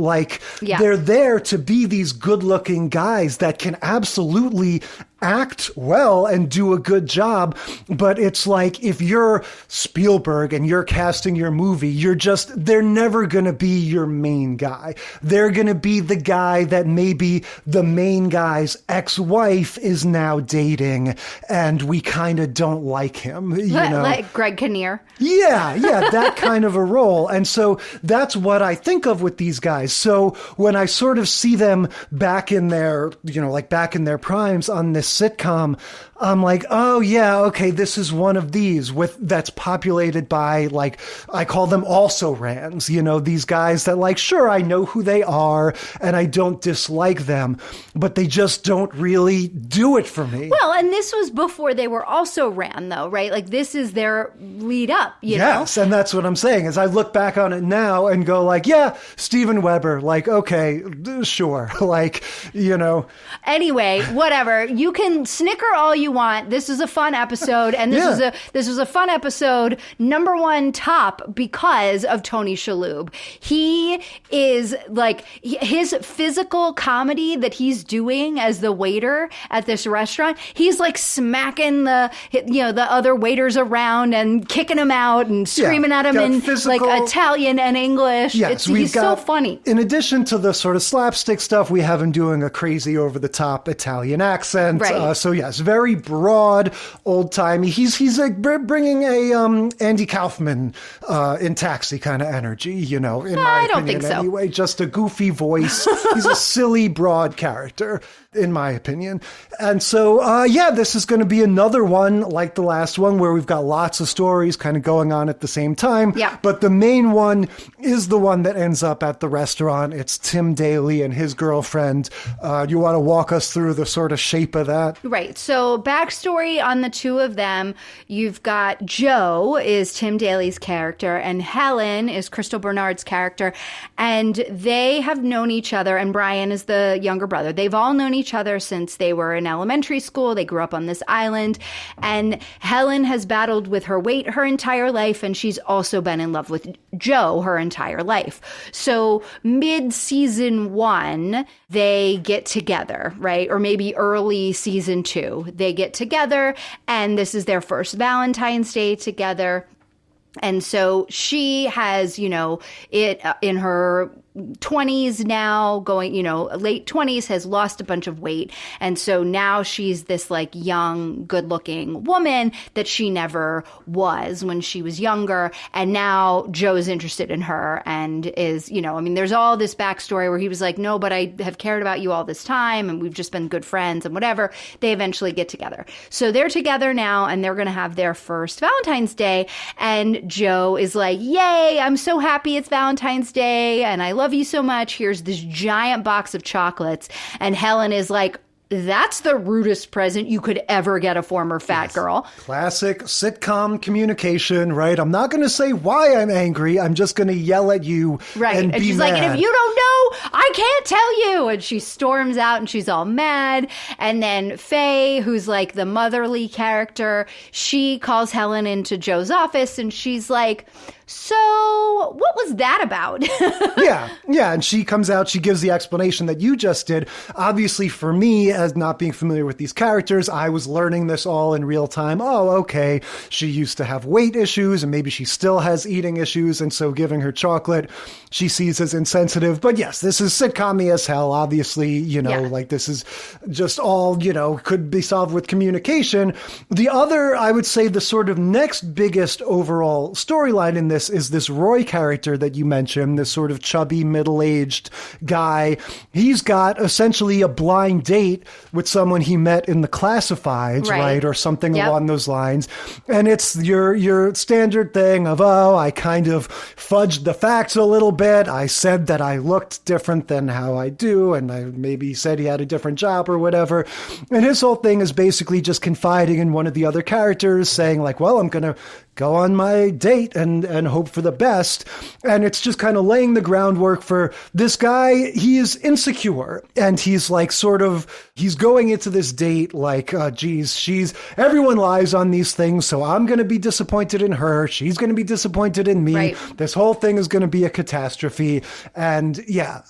Speaker 9: They're there to be these good-looking guys that can absolutely act well and do a good job, but it's like if you're Spielberg and you're casting your movie, they're never going to be your main guy. They're going to be the guy that maybe the main guy's ex-wife is now dating, and we kind of don't like him.
Speaker 8: Like Greg Kinnear.
Speaker 9: Yeah, that kind of a role. And so that's what I think of with these guys. So when I sort of see them back in their, back in their primes on this sitcom, I'm like, oh yeah, okay, this is one of these that's populated by, like, I call them also-rans, these guys that, like, sure, I know who they are and I don't dislike them, but they just don't really do it for me.
Speaker 8: Well, and this was before they were also ran, though, right? Like, this is their lead up, you know?
Speaker 9: Yes, and that's what I'm saying, is I look back on it now and go like, yeah, Steven Weber, like, okay, sure, like,
Speaker 8: Anyway, whatever. You can snicker all you want. This is a fun episode, and this was a fun episode, number one top because of Tony Shalhoub. He is like his physical comedy that he's doing as the waiter at this restaurant. He's like smacking the other waiters around and kicking them out and screaming at them in like Italian and English.
Speaker 9: Yes,
Speaker 8: he's so funny.
Speaker 9: In addition to the sort of slapstick stuff, we have him doing a crazy over-the-top Italian accent.
Speaker 8: Right.
Speaker 9: So yes, very broad, old-timey. He's like bringing a Andy Kaufman in Taxi kind of energy, in my opinion.
Speaker 8: I don't think so.
Speaker 9: Anyway, just a goofy voice. He's a silly, broad character, in my opinion. And so, this is going to be another one like the last one where we've got lots of stories kind of going on at the same time.
Speaker 8: Yeah.
Speaker 9: But the main one is the one that ends up at the restaurant. It's Tim Daly and his girlfriend. You want to walk us through the sort of shape of that?
Speaker 8: Right. So backstory on the two of them. You've got Joe is Tim Daly's character and Helen is Crystal Bernard's character. And they have known each other, and Brian is the younger brother. They've all known each other since they were in elementary school. They grew up on this island. And Helen has battled with her weight her entire life, and she's also been in love with Joe her entire life. So mid-season 1, they get together, right? Or maybe early season 2, they get together, and this is their first Valentine's Day together. And so she has, it in her 20s now, going, late 20s, has lost a bunch of weight. And so now she's this like young, good looking woman that she never was when she was younger. And now Joe's interested in her and is, there's all this backstory where he was like, no, but I have cared about you all this time and we've just been good friends and whatever. They eventually get together. So they're together now and they're going to have their first Valentine's Day. And Joe is like, yay, I'm so happy it's Valentine's Day and I love you so much. Here's this giant box of chocolates. And Helen is like, that's the rudest present you could ever get a former fat girl. Classic
Speaker 9: sitcom communication, right? I'm not going to say why I'm angry. I'm just going to yell at you and be
Speaker 8: she's
Speaker 9: mad.
Speaker 8: like, and if you don't know, I can't tell you. And she storms out and she's all mad. And then Faye, who's like the motherly character, she calls Helen into Joe's office and she's like, so what was that about?
Speaker 9: Yeah. And she comes out, she gives the explanation that you just did. Obviously, for me, as not being familiar with these characters, I was learning this all in real time. Oh, okay. She used to have weight issues and maybe she still has eating issues. And so giving her chocolate, she sees as insensitive. But yes, this is sitcom-y as hell. Obviously, like this is just all, could be solved with communication. The other, I would say the sort of next biggest overall storyline in this is this Roy character that you mentioned, this sort of chubby, middle-aged guy. He's got essentially a blind date with someone he met in the classifieds, right? Or something along those lines. And it's your standard thing of, oh, I kind of fudged the facts a little bit. I said that I looked different than how I do, and I maybe said he had a different job or whatever. And his whole thing is basically just confiding in one of the other characters, saying like, well, I'm going to go on my date and hope for the best. And it's just kind of laying the groundwork for this guy. He is insecure and he's like he's going into this date like, everyone lies on these things. So I'm going to be disappointed in her. She's going to be disappointed in me.
Speaker 8: Right.
Speaker 9: This whole thing is going to be a catastrophe. And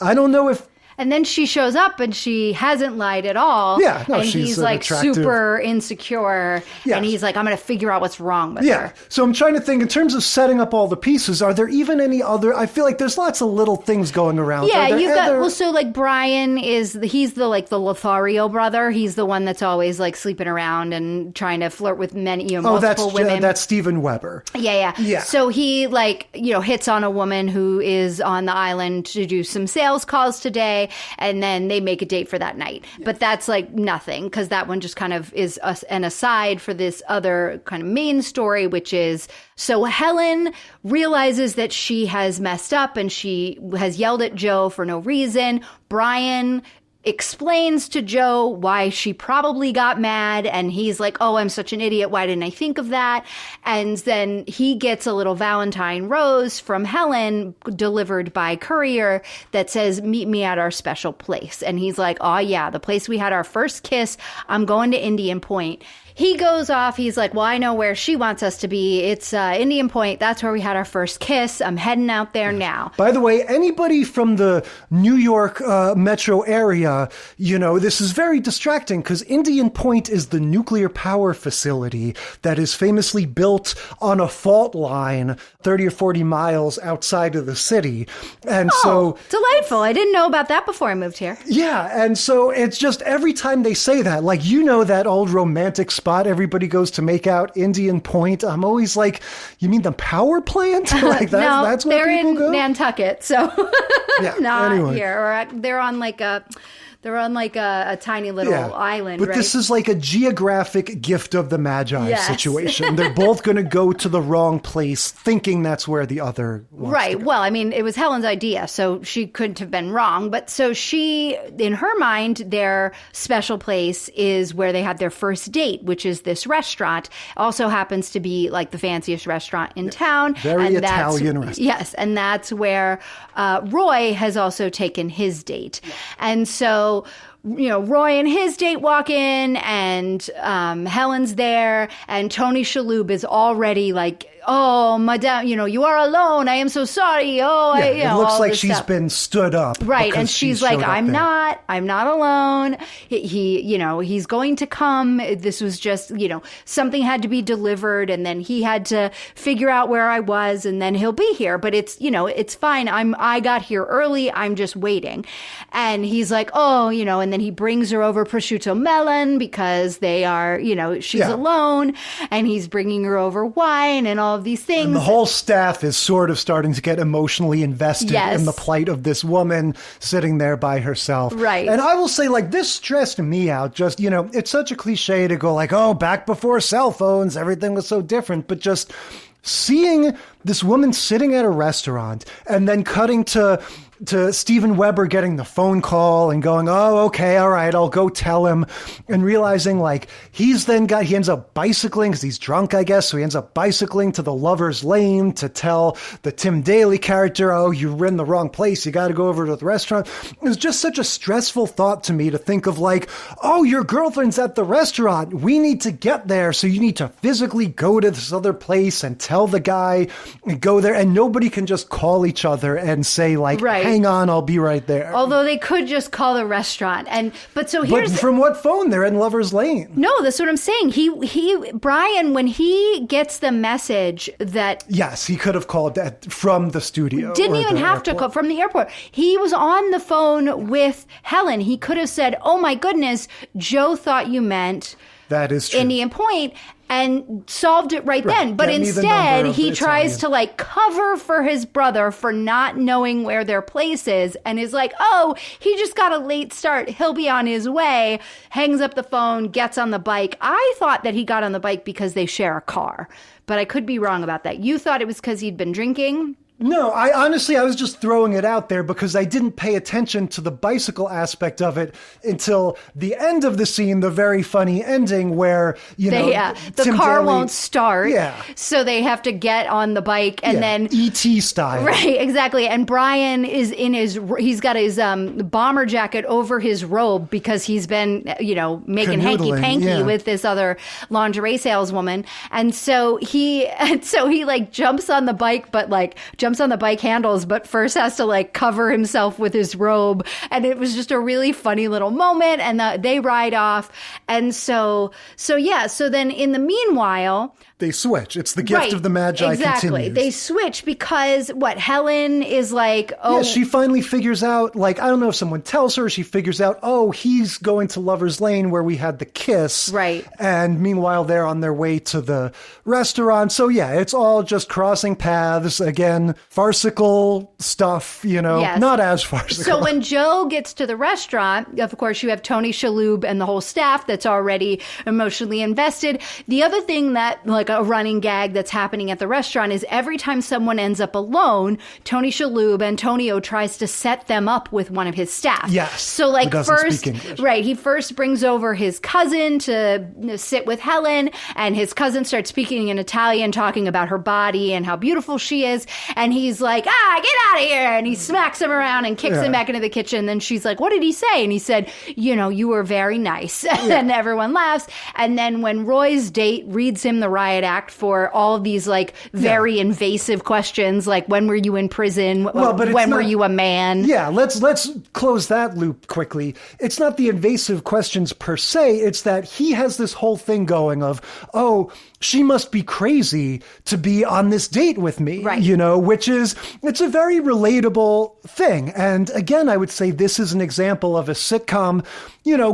Speaker 9: I don't know if,
Speaker 8: and then she shows up and she hasn't lied at all.
Speaker 9: Yeah, no,
Speaker 8: and
Speaker 9: she's
Speaker 8: he's like
Speaker 9: attractive.
Speaker 8: super insecure.
Speaker 9: Yes.
Speaker 8: And he's like, I'm going to figure out what's wrong with her.
Speaker 9: So I'm trying to think in terms of setting up all the pieces. Are there even any other? I feel like there's lots of little things going around.
Speaker 8: Yeah, you've got. So like Brian he's the Lothario brother. He's the one that's always like sleeping around and trying to flirt with many, multiple women.
Speaker 9: That's Steven Weber.
Speaker 8: Yeah. So he hits on a woman who is on the island to do some sales calls today. day, and then they make a date for that night. But that's like nothing, because that one just kind of is an aside for this other kind of main story, which is, so Helen realizes that she has messed up and she has yelled at Joe for no reason. Brian explains to Joe why she probably got mad, and he's like, oh, I'm such an idiot, why didn't I think of that? And then he gets a little Valentine rose from Helen delivered by courier that says, meet me at our special place. And he's like, oh yeah, the place we had our first kiss, I'm going to Indian Point. He goes off. He's like, well, I know where she wants us to be. It's Indian Point. That's where we had our first kiss. I'm heading out there now.
Speaker 9: By the way, anybody from the New York metro area, this is very distracting because Indian Point is the nuclear power facility that is famously built on a fault line 30 or 40 miles outside of the city. And so
Speaker 8: delightful. I didn't know about that before I moved here.
Speaker 9: Yeah. And so it's just every time they say that, like, that old romantic spot everybody goes to make out, Indian Point. I'm always like, you mean the power plant? Like that's where
Speaker 8: they're
Speaker 9: people
Speaker 8: in
Speaker 9: go?
Speaker 8: Nantucket, so not
Speaker 9: anyway.
Speaker 8: here. Or they're on like a tiny little island,
Speaker 9: but
Speaker 8: right?
Speaker 9: this is like a geographic gift of the Magi situation. They're both going to go to the wrong place, thinking that's where the other wants to go.
Speaker 8: Well, I mean, it was Helen's idea, so she couldn't have been wrong. But so she, in her mind, their special place is where they had their first date, which is this restaurant. Also happens to be like the fanciest restaurant in town.
Speaker 9: Very Italian restaurant.
Speaker 8: Yes, and that's where Roy has also taken his date. And so, Roy and his date walk in, and Helen's there, and Tony Shalhoub is already like, oh, madame, you are alone. I am so sorry. Oh,
Speaker 9: it looks
Speaker 8: all
Speaker 9: like
Speaker 8: this
Speaker 9: she's
Speaker 8: stuff.
Speaker 9: been stood up.
Speaker 8: Right. And she's like, I'm not alone. He's going to come. This was just, something had to be delivered, and then he had to figure out where I was, and then he'll be here. But it's, it's fine. I got here early. I'm just waiting. And he's like, oh, and then he brings her over prosciutto melon because they are, she's alone, and he's bringing her over wine and all of these things.
Speaker 9: And the whole staff is sort of starting to get emotionally invested in the plight of this woman sitting there by herself.
Speaker 8: Right.
Speaker 9: And I will say, like, this stressed me out. Just, it's such a cliche to go like, oh, back before cell phones, everything was so different. But just seeing this woman sitting at a restaurant and then cutting to Steven Weber getting the phone call and going, oh, okay, all right, I'll go tell him, and realizing like he ends up bicycling because he's drunk, I guess. So he ends up bicycling to the Lover's Lane to tell the Tim Daly character, oh, you're in the wrong place. You got to go over to the restaurant. It was just such a stressful thought to me to think of like, oh, your girlfriend's at the restaurant. We need to get there. So you need to physically go to this other place and tell the guy and go there. And nobody can just call each other and say like, hang on, I'll be right there.
Speaker 8: Although they could just call the restaurant. But
Speaker 9: from what phone? They're in Lover's Lane.
Speaker 8: No, that's what I'm saying. Brian, when he gets the message that...
Speaker 9: Yes, he could have called that from the studio.
Speaker 8: Didn't even have to call from the airport. He was on the phone with Helen. He could have said, oh my goodness, Joe thought you meant...
Speaker 9: That is true.
Speaker 8: Indian Point, and solved it right then. But instead, he tries to like cover for his brother for not knowing where their place is, and is like, oh, he just got a late start. He'll be on his way. Hangs up the phone, gets on the bike. I thought that he got on the bike because they share a car, but I could be wrong about that. You thought it was because he'd been drinking?
Speaker 9: No, I was just throwing it out there because I didn't pay attention to the bicycle aspect of it until the end of the scene, the very funny ending where,
Speaker 8: the
Speaker 9: Tim
Speaker 8: car
Speaker 9: Daly,
Speaker 8: won't start.
Speaker 9: Yeah.
Speaker 8: So they have to get on the bike and then
Speaker 9: E.T. style.
Speaker 8: Right, exactly. And Brian is he's got his bomber jacket over his robe because he's been, making hanky-panky with this other lingerie saleswoman. And so he like jumps on the bike, but like jumps on the bike handles, but first has to like cover himself with his robe. And it was just a really funny little moment. And they ride off. And so then in the meanwhile,
Speaker 9: they switch. It's the gift of the Magi
Speaker 8: exactly.
Speaker 9: continues.
Speaker 8: They switch because Helen is like, oh.
Speaker 9: Yeah, she finally figures out, like, I don't know if someone tells her, she figures out, oh, he's going to Lover's Lane where we had the kiss.
Speaker 8: Right.
Speaker 9: And meanwhile, they're on their way to the restaurant. So yeah, it's all just crossing paths. Again, farcical stuff,
Speaker 8: Yes.
Speaker 9: not as farcical.
Speaker 8: So when Joe gets to the restaurant, of course, you have Tony Shalhoub and the whole staff that's already emotionally invested. The other thing that, like a running gag that's happening at the restaurant is every time someone ends up alone, Tony Shalhoub, Antonio tries to set them up with one of his staff.
Speaker 9: Yes.
Speaker 8: So like
Speaker 9: who doesn't
Speaker 8: first,
Speaker 9: speak English.
Speaker 8: right, he first brings over his cousin to sit with Helen, and his cousin starts speaking in Italian, talking about her body and how beautiful she is. And he's like, get out of here. And he smacks him around and kicks him back into the kitchen. Then she's like, what did he say? And he said, you were very nice. And everyone laughs. And then when Roy's date reads him the riot act for all of these like very invasive questions, like when were you in prison? When were you a man?
Speaker 9: Yeah, let's close that loop quickly. It's not the invasive questions per se. It's that he has this whole thing going of, oh, she must be crazy to be on this date with me,
Speaker 8: right.
Speaker 9: Which is, it's a very relatable thing. And again, I would say this is an example of a sitcom,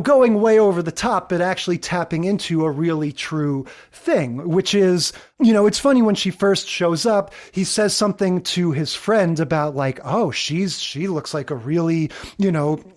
Speaker 9: going way over the top, but actually tapping into a really true thing, which is, it's funny when she first shows up, he says something to his friend about like, oh, she looks like a really,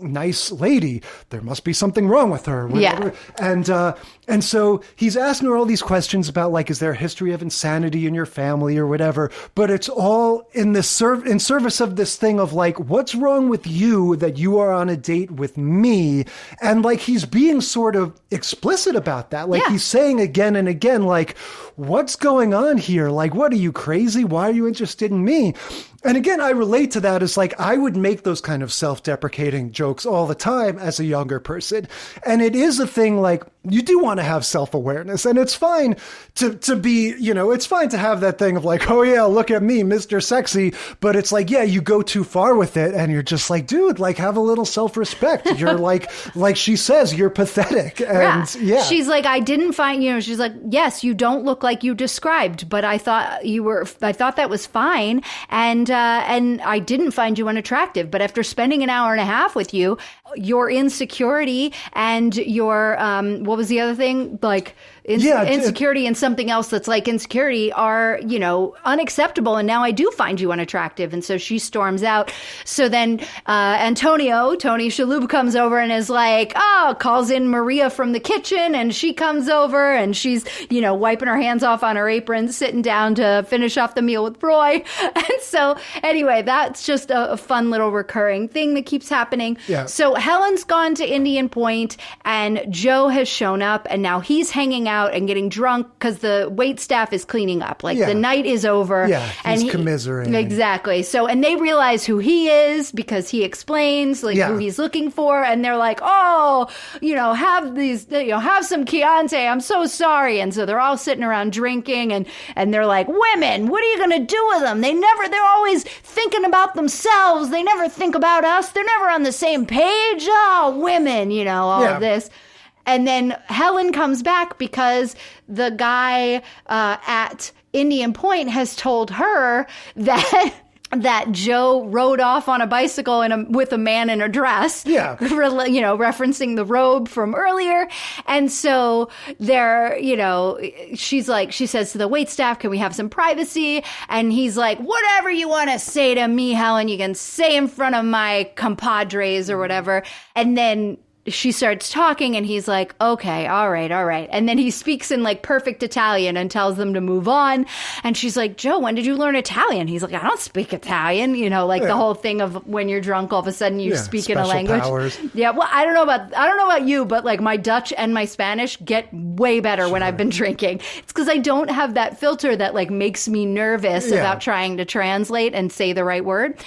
Speaker 9: nice lady. There must be something wrong with her. Whatever.
Speaker 8: Yeah.
Speaker 9: And so he's asking her all these questions about like, is there a history of insanity in your family or whatever? But it's all in in service of this thing of like, what's wrong with you that you are on a date with me? And like, he's being sort of explicit about that. Like he's saying again and again, like, what's going on here? Like, what are you, crazy? Why are you interested in me? And again, I relate to that as like, I would make those kind of self-deprecating jokes all the time as a younger person. And it is a thing like, you do want to have self-awareness, and it's fine to be, it's fine to have that thing of like, oh yeah, look at me, Mr. Sexy. But it's like, yeah, you go too far with it and you're just like, dude, like have a little self-respect. You're like she says, you're pathetic. And yeah.
Speaker 8: She's like, I didn't find, she's like, yes, you don't look like you described, but I thought that was fine. And I didn't find you unattractive. But after spending an hour and a half with you, your insecurity and your, what was the other thing? Like insecurity and something else that's like insecurity are, unacceptable. And now I do find you unattractive. And so she storms out. So then Tony Shalhoub comes over and is like, calls in Maria from the kitchen. And she comes over and she's, wiping her hands off on her apron, sitting down to finish off the meal with Roy. And so anyway, that's just a fun little recurring thing that keeps happening. Yeah. So Helen's gone to Indian Point and Joe has shown up and now he's hanging out and getting drunk because the wait staff is cleaning up. Like the night is over.
Speaker 9: Yeah, he's commiserating.
Speaker 8: Exactly. So, and they realize who he is because he explains who he's looking for. And they're like, oh, have these, have some Chianti. I'm so sorry. And so they're all sitting around drinking and they're like, women, what are you going to do with them? They're always thinking about themselves. They never think about us. They're never on the same page. Oh, women, all of this. And then Helen comes back because the guy at Indian Point has told her that Joe rode off on a bicycle with a man in a dress. Yeah. Referencing the robe from earlier. And so she says to the waitstaff, can we have some privacy? And he's like, whatever you want to say to me, Helen, you can say in front of my compadres or whatever. And then she starts talking and he's like, okay, all right. And then he speaks in like perfect Italian and tells them to move on. And she's like, Joe, when did you learn Italian? He's like, I don't speak Italian. The whole thing of when you're drunk, all of a sudden you speak in a language. Powers. Yeah. Well, I don't know about you, but like my Dutch and my Spanish get way better when I've been drinking. It's because I don't have that filter that like makes me nervous about trying to translate and say the right word.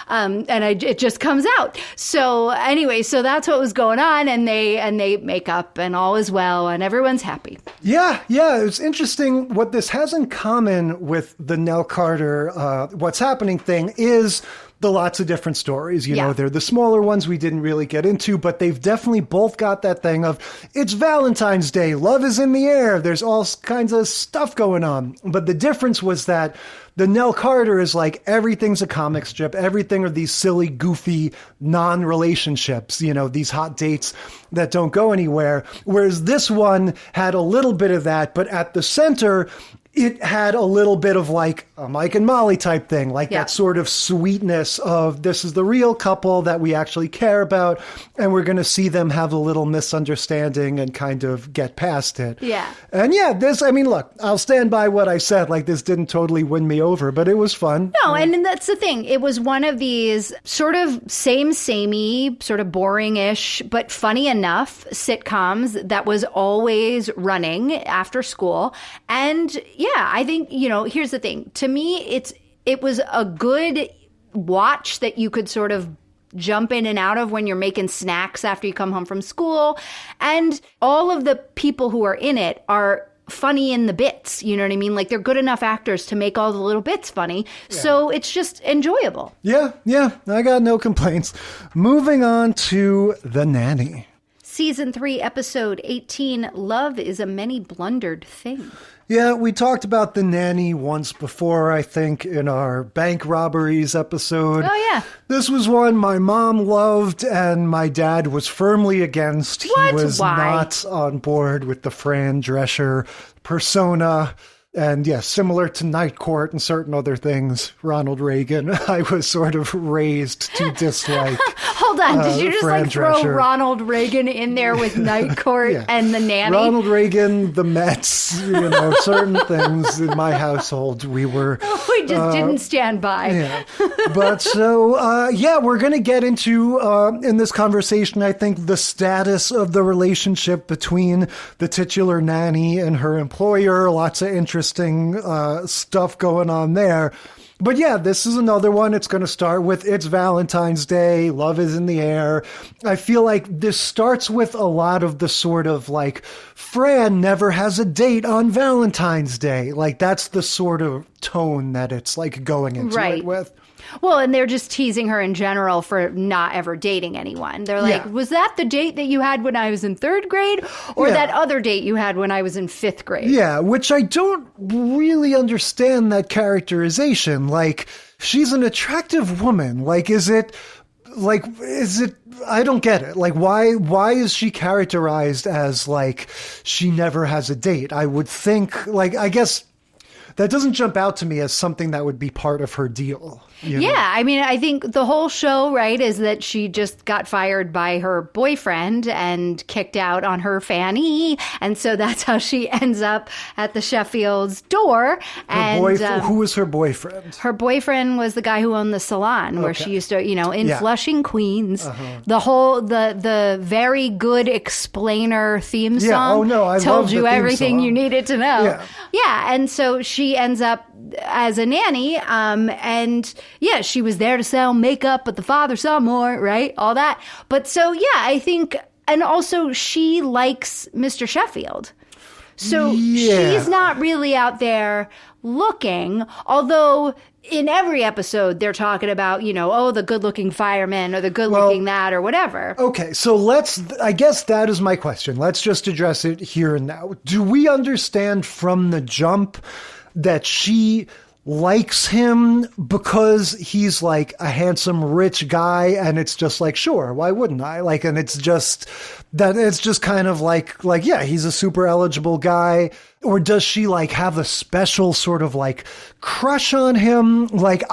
Speaker 8: It just comes out. So anyway, so that's what was going on. And they make up and all is well and everyone's happy. Yeah.
Speaker 9: It's interesting. What this has in common with the Nell Carter, What's Happening thing is the lots of different stories. You
Speaker 8: Yeah.
Speaker 9: know, they're the smaller ones we didn't really get into, but they've definitely both got that thing of it's Valentine's Day, love is in the air, there's all kinds of stuff going on. But the difference was that the Nell Carter is like everything's a comic strip, everything are these silly, goofy, non-relationships, you know, these hot dates that don't go anywhere. Whereas this one had a little bit of that, but at the center, it had a little bit of like a Mike and Molly type thing, like that sort of sweetness of this is the real couple that we actually care about, and we're going to see them have a little misunderstanding and kind of get past it.
Speaker 8: Yeah.
Speaker 9: And yeah, this, I mean, look, I'll stand by what I said, like this didn't totally win me over, but it was fun.
Speaker 8: No, and that's the thing. It was one of these sort of samey, sort of boring-ish, but funny enough sitcoms that was always running after school. And yeah, I think, you know, here's the thing. To me, it was a good watch that you could sort of jump in and out of when you're making snacks after you come home from school. And all of the people who are in it are funny in the bits. You know what I mean? Like they're good enough actors to make all the little bits funny. Yeah. So it's just enjoyable.
Speaker 9: Yeah, I got no complaints. Moving on to The Nanny.
Speaker 8: Season 3, episode 18, Love is a Many Blundered Thing.
Speaker 9: Yeah, we talked about The Nanny once before, I think, in our bank robberies episode.
Speaker 8: Oh, yeah.
Speaker 9: This was one my mom loved and my dad was firmly against.
Speaker 8: What?
Speaker 9: He was
Speaker 8: Why?
Speaker 9: not on board with the Fran Drescher persona. And yes, similar to Night Court and certain other things, Ronald Reagan, I was sort of raised to dislike.
Speaker 8: Hold on, did you just
Speaker 9: Fran
Speaker 8: like throw
Speaker 9: Drescher.
Speaker 8: Ronald Reagan in there with Night Court and The Nanny?
Speaker 9: Ronald Reagan, the Mets, you know, certain things in my household we were...
Speaker 8: We just didn't stand by.
Speaker 9: Yeah. But so, we're going to get into, in this conversation, I think, the status of the relationship between the titular nanny and her employer. Lots of interesting stuff going on there. But yeah, this is another one. It's going to start with it's Valentine's Day. Love is in the air. I feel like this starts with a lot of the sort of like Fran never has a date on Valentine's Day. Like that's the sort of tone that it's like going into it with.
Speaker 8: Well, and they're just teasing her in general for not ever dating anyone. They're like, was that the date that you had when I was in 3rd grade or that other date you had when I was in 5th grade?
Speaker 9: Yeah, which I don't really understand that characterization. Like, she's an attractive woman. Like, is it, I don't get it. Like, why is she characterized as like, she never has a date? I would think, like, I guess that doesn't jump out to me as something that would be part of her deal. You know?
Speaker 8: I mean, I think the whole show, right, is that she just got fired by her boyfriend and kicked out on her fanny. And so that's how she ends up at the Sheffield's door.
Speaker 9: Who was her boyfriend?
Speaker 8: Her boyfriend was the guy who owned the salon where she used to, you know, in Flushing, Queens. The whole, the very good explainer theme song told you everything you needed to know. Yeah. And so she ends up as a nanny, and she was there to sell makeup, but the father saw more, right? All that. But so, I think, and also she likes Mr. Sheffield. So she's not really out there looking, although in every episode they're talking about, you know, the good looking fireman or the good looking that or whatever.
Speaker 9: Okay. So I guess that is my question. Let's just address it here and now. Do we understand from the jump that she likes him because he's like a handsome, rich guy, and it's just like, sure, why wouldn't I? Like, and it's just kind of like, he's a super eligible guy. Or does she like have a special sort of like crush on him? Like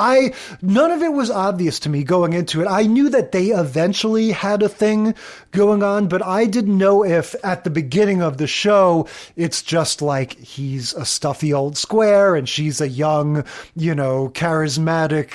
Speaker 9: none of it was obvious to me going into it. I knew that they eventually had a thing going on, but I didn't know if at the beginning of the show, it's just like he's a stuffy old square and she's a young, you know, charismatic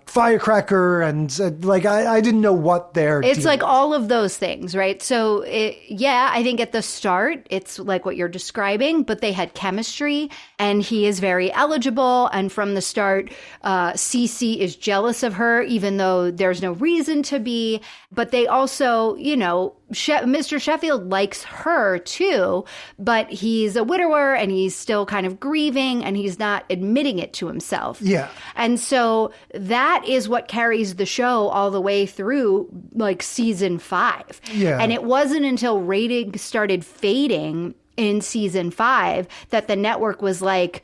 Speaker 9: firecracker. And like, I didn't know what it's
Speaker 8: like all of those things, right? So I think at the start, it's like what you're describing. but they had chemistry, and he is very eligible. And from the start, Cece is jealous of her, even though there's no reason to be. But they also, Mr. Sheffield likes her too, but he's a widower and he's still kind of grieving and he's not admitting it to himself.
Speaker 9: Yeah.
Speaker 8: And so that is what carries the show all the way through like season 5.
Speaker 9: Yeah.
Speaker 8: And it wasn't until ratings started fading in season 5 that the network was like,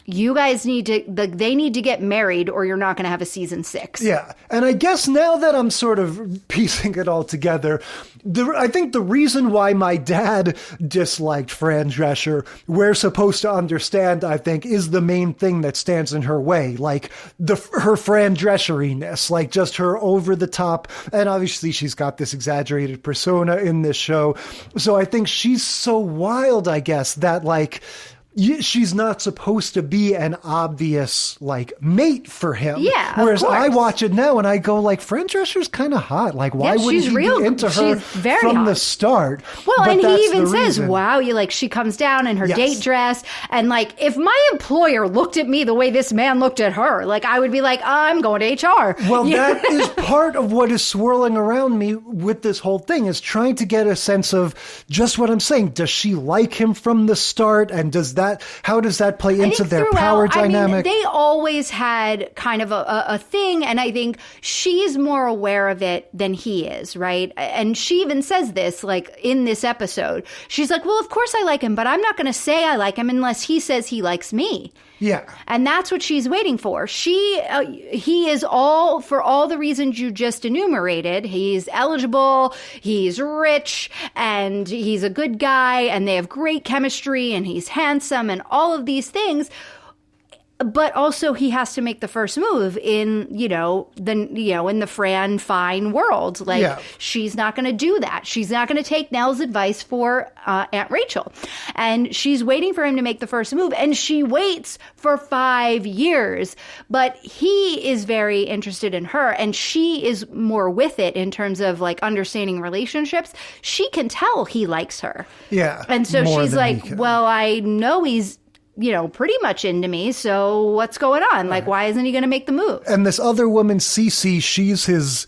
Speaker 8: you guys they need to get married or you're not going to have a season 6.
Speaker 9: Yeah. And I guess now that I'm sort of piecing it all together, I think the reason why my dad disliked Fran Drescher, we're supposed to understand, I think, is the main thing that stands in her way. Like her Fran Drescher-iness, like just her over the top. And obviously she's got this exaggerated persona in this show. So I think she's so wild, I guess, that like, she's not supposed to be an obvious like mate for him.
Speaker 8: Yeah.
Speaker 9: Whereas I watch it now and I go like, Fran Drescher's kind of hot. Like, why wouldn't he be into her from the start?
Speaker 8: Well,
Speaker 9: but
Speaker 8: and he even
Speaker 9: the
Speaker 8: says,
Speaker 9: reason.
Speaker 8: wow, she comes down in her date dress. And like, if my employer looked at me the way this man looked at her, like I would be like, I'm going to HR.
Speaker 9: Well, that is part of what is swirling around me with this whole thing, is trying to get a sense of just what I'm saying. Does she like him from the start? And how does that play into their power dynamic?
Speaker 8: They always had kind of a thing, and I think she's more aware of it than he is, right? And she even says this, like, in this episode. She's like, well, of course I like him, but I'm not going to say I like him unless he says he likes me.
Speaker 9: Yeah.
Speaker 8: And that's what she's waiting for. He is all, for all the reasons you just enumerated. He's eligible, he's rich, and he's a good guy, and they have great chemistry, and he's handsome, and all of these things. But also he has to make the first move in, in the Fran Fine world. Like, she's not going to do that. She's not going to take Nell's advice for Aunt Rachel. And she's waiting for him to make the first move. And she waits for 5 years. But he is very interested in her. And she is more with it in terms of like understanding relationships. She can tell he likes her.
Speaker 9: Yeah.
Speaker 8: And so she's like, well, I know he's pretty much into me. So what's going on? Like, why isn't he going to make the move?
Speaker 9: And this other woman, Cece, she's his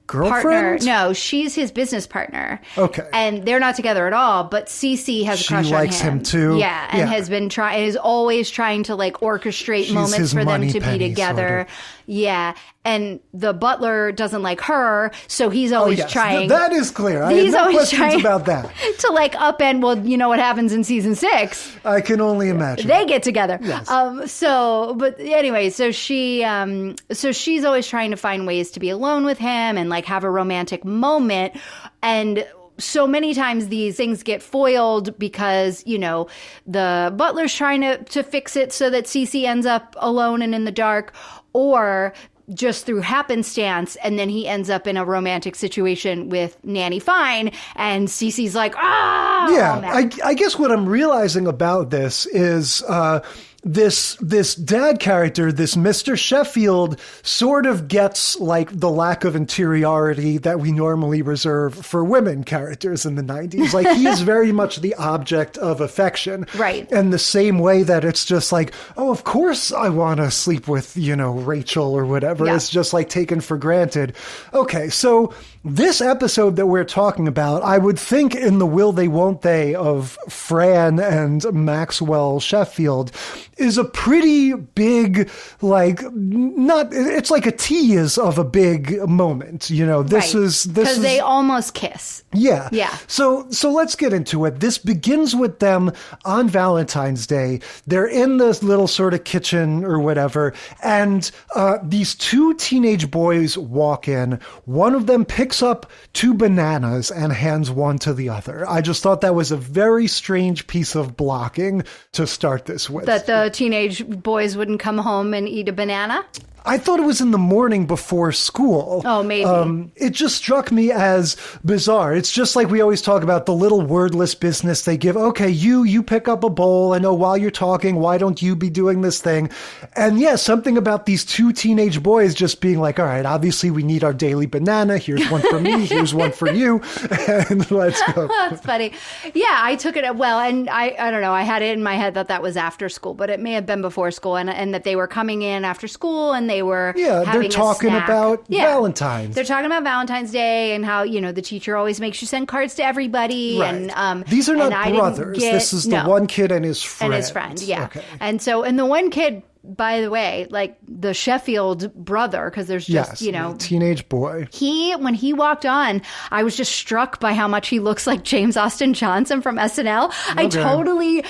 Speaker 9: girlfriend?
Speaker 8: Partner. No, she's his business partner.
Speaker 9: Okay.
Speaker 8: And they're not together at all, but Cece has a crush on him.
Speaker 9: She likes him too.
Speaker 8: Yeah, and has been is always trying to like orchestrate moments for them to be together. Sort of. Yeah. And the butler doesn't like her, so he's always trying.
Speaker 9: That is clear. I have no questions about that.
Speaker 8: To like upend, well, you know what happens in season 6.
Speaker 9: I can only imagine.
Speaker 8: They get together.
Speaker 9: Yes.
Speaker 8: But anyway, so she's always trying to find ways to be alone with him and like have a romantic moment. And so many times these things get foiled because, the butler's trying to fix it so that Cece ends up alone and in the dark, or just through happenstance, and then he ends up in a romantic situation with Nanny Fine, and Cece's like,
Speaker 9: Yeah, I guess what I'm realizing about this is this dad character, this Mr. Sheffield, sort of gets like the lack of interiority that we normally reserve for women characters in the 90s. Like, he is very much the object of affection.
Speaker 8: Right.
Speaker 9: And the same way that it's just like, oh, of course I want to sleep with, Rachel or whatever. Yeah. It's just like taken for granted. Okay, so this episode that we're talking about, I would think in the will they won't they of Fran and Maxwell Sheffield, is a pretty big, it's like a tease of a big moment. This is because
Speaker 8: they almost kiss.
Speaker 9: Yeah.
Speaker 8: Yeah.
Speaker 9: So let's get into it. This begins with them on Valentine's Day. They're in this little sort of kitchen or whatever, and these 2 teenage boys walk in. One of them picks up 2 bananas and hands one to the other. I just thought that was a very strange piece of blocking to start this with.
Speaker 8: That the teenage boys wouldn't come home and eat a banana?
Speaker 9: I thought it was in the morning before school.
Speaker 8: Oh, maybe.
Speaker 9: It just struck me as bizarre. It's just like we always talk about the little wordless business they give. Okay, you pick up a bowl, and while you're talking, why don't you be doing this thing? And yeah, something about these two teenage boys just being like, all right, obviously we need our daily banana. Here's one for me. Here's one for you. And let's go.
Speaker 8: That's funny. Yeah, I took it well, and I don't know. I had it in my head that was after school, but it may have been before school, and that they were coming in after school, and they were
Speaker 9: they're talking about Valentine's.
Speaker 8: They're talking about Valentine's Day and how the teacher always makes you send cards to everybody.
Speaker 9: Right.
Speaker 8: And
Speaker 9: these are not brothers. This is the one kid and his friend.
Speaker 8: Yeah.
Speaker 9: Okay.
Speaker 8: And the one kid, by the way, like the Sheffield brother, because there's just,
Speaker 9: teenage boy.
Speaker 8: When he walked on, I was just struck by how much he looks like James Austin Johnson from SNL. Okay. I totally,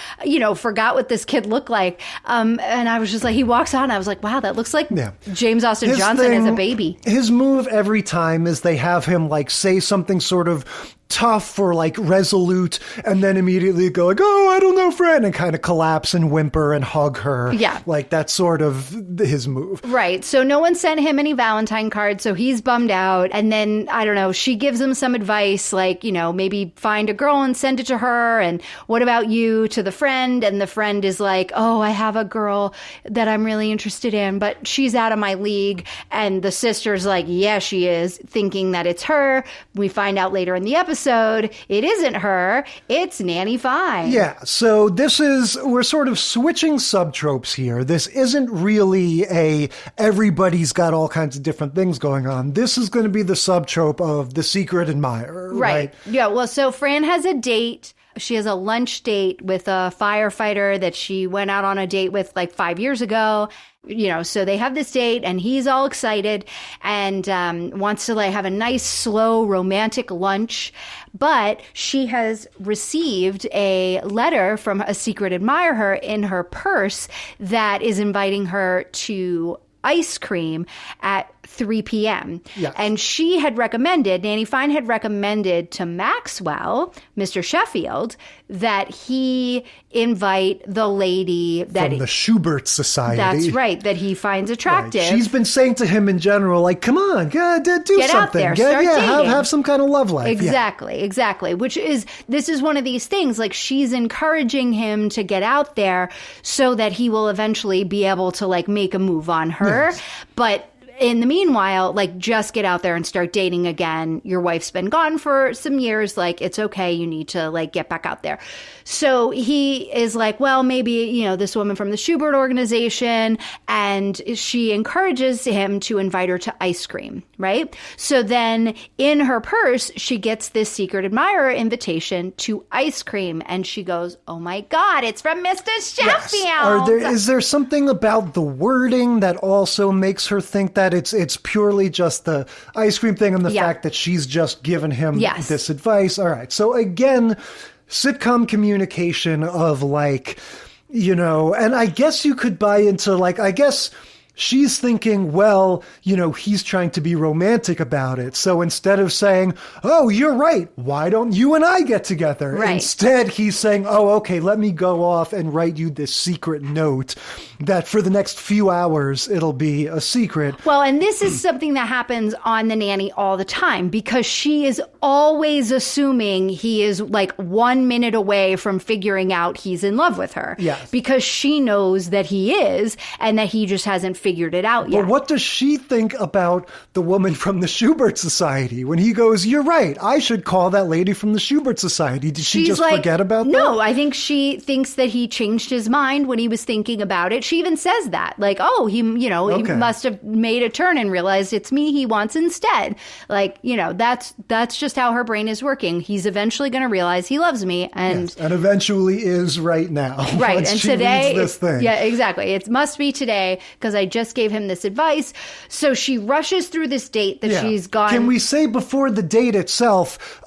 Speaker 8: forgot what this kid looked like. And I was just like, he walks on, I was like, wow, that looks like James Austin Johnson as a baby.
Speaker 9: His move every time is they have him like say something sort of tough or like resolute, and then immediately go like, oh, I don't know, friend, and kind of collapse and whimper and hug her.
Speaker 8: Yeah.
Speaker 9: Like that's sort of his move.
Speaker 8: Right. So no one sent him any Valentine cards, so he's bummed out. And then, I don't know, she gives him some advice, like, maybe find a girl and send it to her. And what about you, to the friend? And the friend is like, oh, I have a girl that I'm really interested in, but she's out of my league. And the sister's like, yeah, she is, thinking that it's her. We find out later in the episode it isn't her, it's Nanny Fine.
Speaker 9: Yeah, so we're sort of switching subtropes here. This isn't really everybody's got all kinds of different things going on. This is going to be the subtrope of the secret admirer. Right.
Speaker 8: Yeah, well, so Fran has a date. She has a lunch date with a firefighter that she went out on a date with like 5 years ago. So they have this date, and he's all excited and wants to like have a nice, slow, romantic lunch. But she has received a letter from a secret admirer in her purse that is inviting her to ice cream at 3 p.m.
Speaker 9: Yes.
Speaker 8: And Nanny Fine had recommended to Maxwell, Mr. Sheffield, that he invite the lady
Speaker 9: from the Schubert Society.
Speaker 8: That's right, that he finds attractive.
Speaker 9: Right. She's been saying to him in general, like, come on, do something.
Speaker 8: Out there, start dating.
Speaker 9: Have some kind of love life.
Speaker 8: Exactly. This is one of these things, like she's encouraging him to get out there so that he will eventually be able to like make a move on her. Yes. But in the meanwhile, like, just get out there and start dating again. Your wife's been gone for some years. Like, it's okay. You need to, like, get back out there. So he is like, well, maybe, this woman from the Schubert organization. And she encourages him to invite her to ice cream, right? So then in her purse, she gets this secret admirer invitation to ice cream. And she goes, oh, my God, it's from Mr. Sheffield.
Speaker 9: Yes. Is there something about the wording that also makes her think that it's purely just the ice cream thing and the fact that she's just given him this advice? All right. So again, sitcom communication of like, and I guess you could buy into like, I guess she's thinking, well, he's trying to be romantic about it. So instead of saying, oh, you're right, why don't you and I get together?
Speaker 8: Right.
Speaker 9: Instead, he's saying, oh, okay, let me go off and write you this secret note that for the next few hours, it'll be a secret.
Speaker 8: Well, and this is something that happens on The Nanny all the time because she is always assuming he is like 1 minute away from figuring out he's in love with her.
Speaker 9: Yes.
Speaker 8: Because she knows that he is and that he just hasn't figured it out yet.
Speaker 9: But what does she think about the woman from the Schubert Society when he goes, you're right, I should call that lady from the Schubert Society? Did she just forget about that?
Speaker 8: No, I think she thinks that he changed his mind when he was thinking about it. She even says that, like, oh, he must have made a turn and realized it's me he wants instead. Like, that's just how her brain is working. He's eventually going to realize he loves me. And
Speaker 9: eventually is right now.
Speaker 8: Right. And today,
Speaker 9: this thing.
Speaker 8: Yeah, exactly. It must be today because I just gave him this advice. So she rushes through this date that she's gone.
Speaker 9: Can we say before the date itself,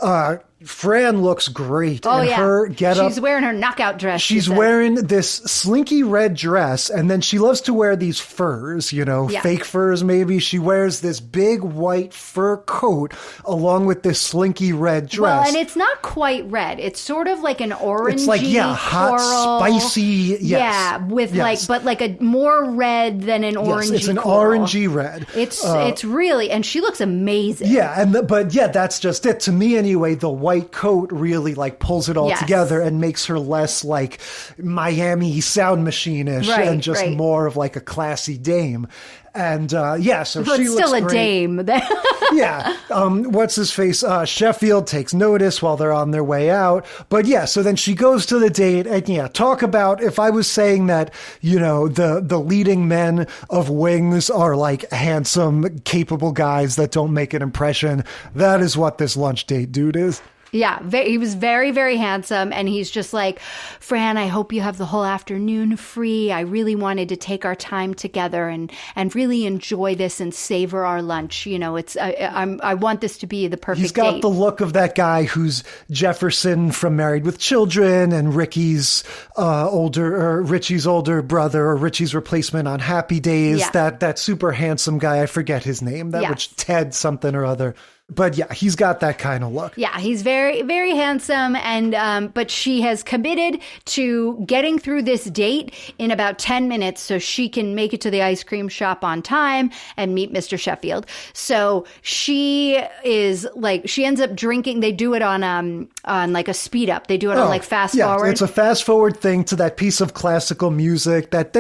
Speaker 9: Fran looks great.
Speaker 8: Oh,
Speaker 9: in
Speaker 8: yeah.
Speaker 9: her getup.
Speaker 8: She's wearing her knockout dress.
Speaker 9: She's wearing this slinky red dress, and then she loves to wear these furs, fake furs maybe. She wears this big white fur coat along with this slinky red dress.
Speaker 8: Well, and it's not quite red. It's sort of like an orangey,
Speaker 9: it's like, hot,
Speaker 8: floral.
Speaker 9: spicy, yes.
Speaker 8: Yeah, with but like a more red than an orangey.
Speaker 9: Yes, it's an
Speaker 8: coral.
Speaker 9: orangey red.
Speaker 8: It's really, and she looks amazing.
Speaker 9: Yeah, but that's just it. To me anyway, the white coat really like pulls it all together and makes her less like Miami Sound Machine-ish and just more of like a classy dame. And so
Speaker 8: but
Speaker 9: she looks
Speaker 8: still a
Speaker 9: great.
Speaker 8: dame.
Speaker 9: Yeah. What's his face? Sheffield takes notice while they're on their way out. But so then she goes to the date and talk about, if I was saying that, the leading men of Wings are like handsome, capable guys that don't make an impression, that is what this lunch date dude is.
Speaker 8: Yeah, he was very, very handsome. And he's just like, Fran, I hope you have the whole afternoon free. I really wanted to take our time together and really enjoy this and savor our lunch. I want this to be the perfect
Speaker 9: He's got
Speaker 8: date.
Speaker 9: the look of that guy who's Jefferson from Married with Children and Richie's older brother, or Richie's replacement on Happy Days.
Speaker 8: Yeah.
Speaker 9: That super handsome guy. I forget his name. Which Ted something or other. But he's got that kind of look.
Speaker 8: Yeah, he's very, very handsome. And but she has committed to getting through this date in about 10 minutes so she can make it to the ice cream shop on time and meet Mr. Sheffield. So she ends up drinking. They do it on like a speed up. They do it on like fast forward.
Speaker 9: It's a fast forward thing to that piece of classical music that.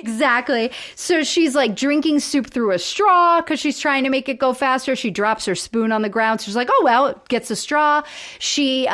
Speaker 8: Exactly. So she's like drinking soup through a straw because she's trying to make it go faster. She drops her spoon on the ground. So she's like, oh, well, it gets a straw. She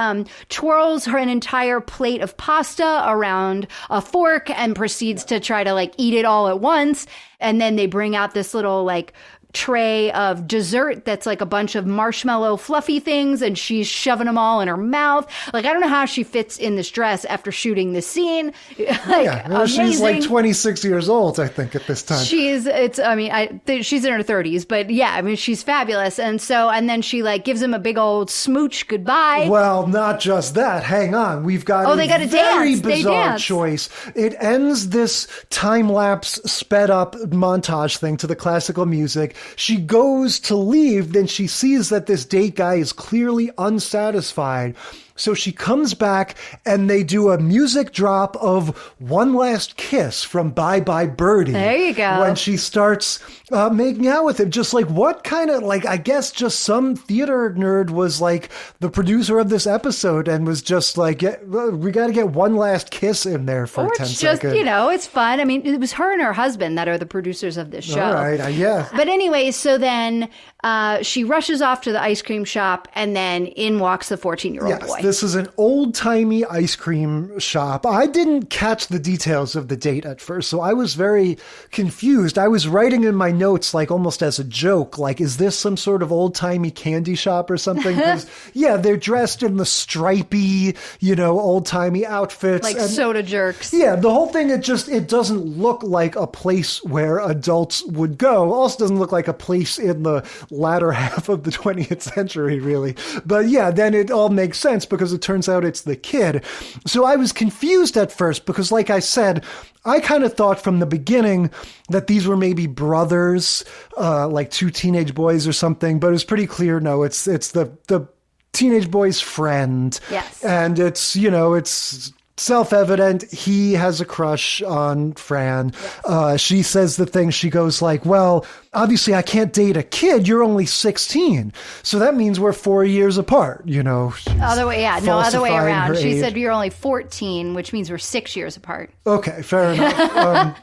Speaker 8: twirls an entire plate of pasta around a fork and proceeds to try to like eat it all at once. And then they bring out this little like tray of dessert that's like a bunch of marshmallow fluffy things, and she's shoving them all in her mouth. Like, I don't know how she fits in this dress after shooting this scene.
Speaker 9: She's like 26 years old, I think, at this time.
Speaker 8: She's in her 30s, but she's fabulous. And then she like gives him a big old smooch goodbye.
Speaker 9: Well, not just that. Hang on. We've got
Speaker 8: they got
Speaker 9: a
Speaker 8: to
Speaker 9: very
Speaker 8: dance.
Speaker 9: bizarre choice. It ends this time-lapse, sped-up montage thing to the classical music. She goes to leave, then she sees that this date guy is clearly unsatisfied. So she comes back and they do a music drop of One Last Kiss from Bye Bye Birdie.
Speaker 8: There you go.
Speaker 9: When she starts making out with him, just like what kind of, like, I guess just some theater nerd was like the producer of this episode and was just like, we got to get one last kiss in there for 10 seconds.
Speaker 8: It's fun. I mean, it was her and her husband that are the producers of this show.
Speaker 9: All right, yeah.
Speaker 8: But anyway, so then she rushes off to the ice cream shop and then in walks the 14-year-old boy.
Speaker 9: This is an old-timey ice cream shop. I didn't catch the details of the date at first, so I was very confused. I was writing in my notes, like almost as a joke, like, is this some sort of old-timey candy shop or something? 'Cause, they're dressed in the stripy, old-timey outfits.
Speaker 8: Like soda jerks.
Speaker 9: Yeah, the whole thing, it doesn't look like a place where adults would go. Also doesn't look like a place in the latter half of the 20th century, really. But then it all makes sense because it turns out it's the kid. So I was confused at first because, like I said, I kind of thought from the beginning that these were maybe brothers, like two teenage boys or something, but it was pretty clear, no, it's the teenage boy's friend.
Speaker 8: Yes.
Speaker 9: And it's self-evident he has a crush on Fran. Yes. She says the thing, she goes like, well, obviously I can't date a kid. You're only 16. So that means we're 4 years apart,
Speaker 8: Other way around. She
Speaker 9: age.
Speaker 8: said you're only 14, which means we're 6 years apart.
Speaker 9: Okay, fair enough.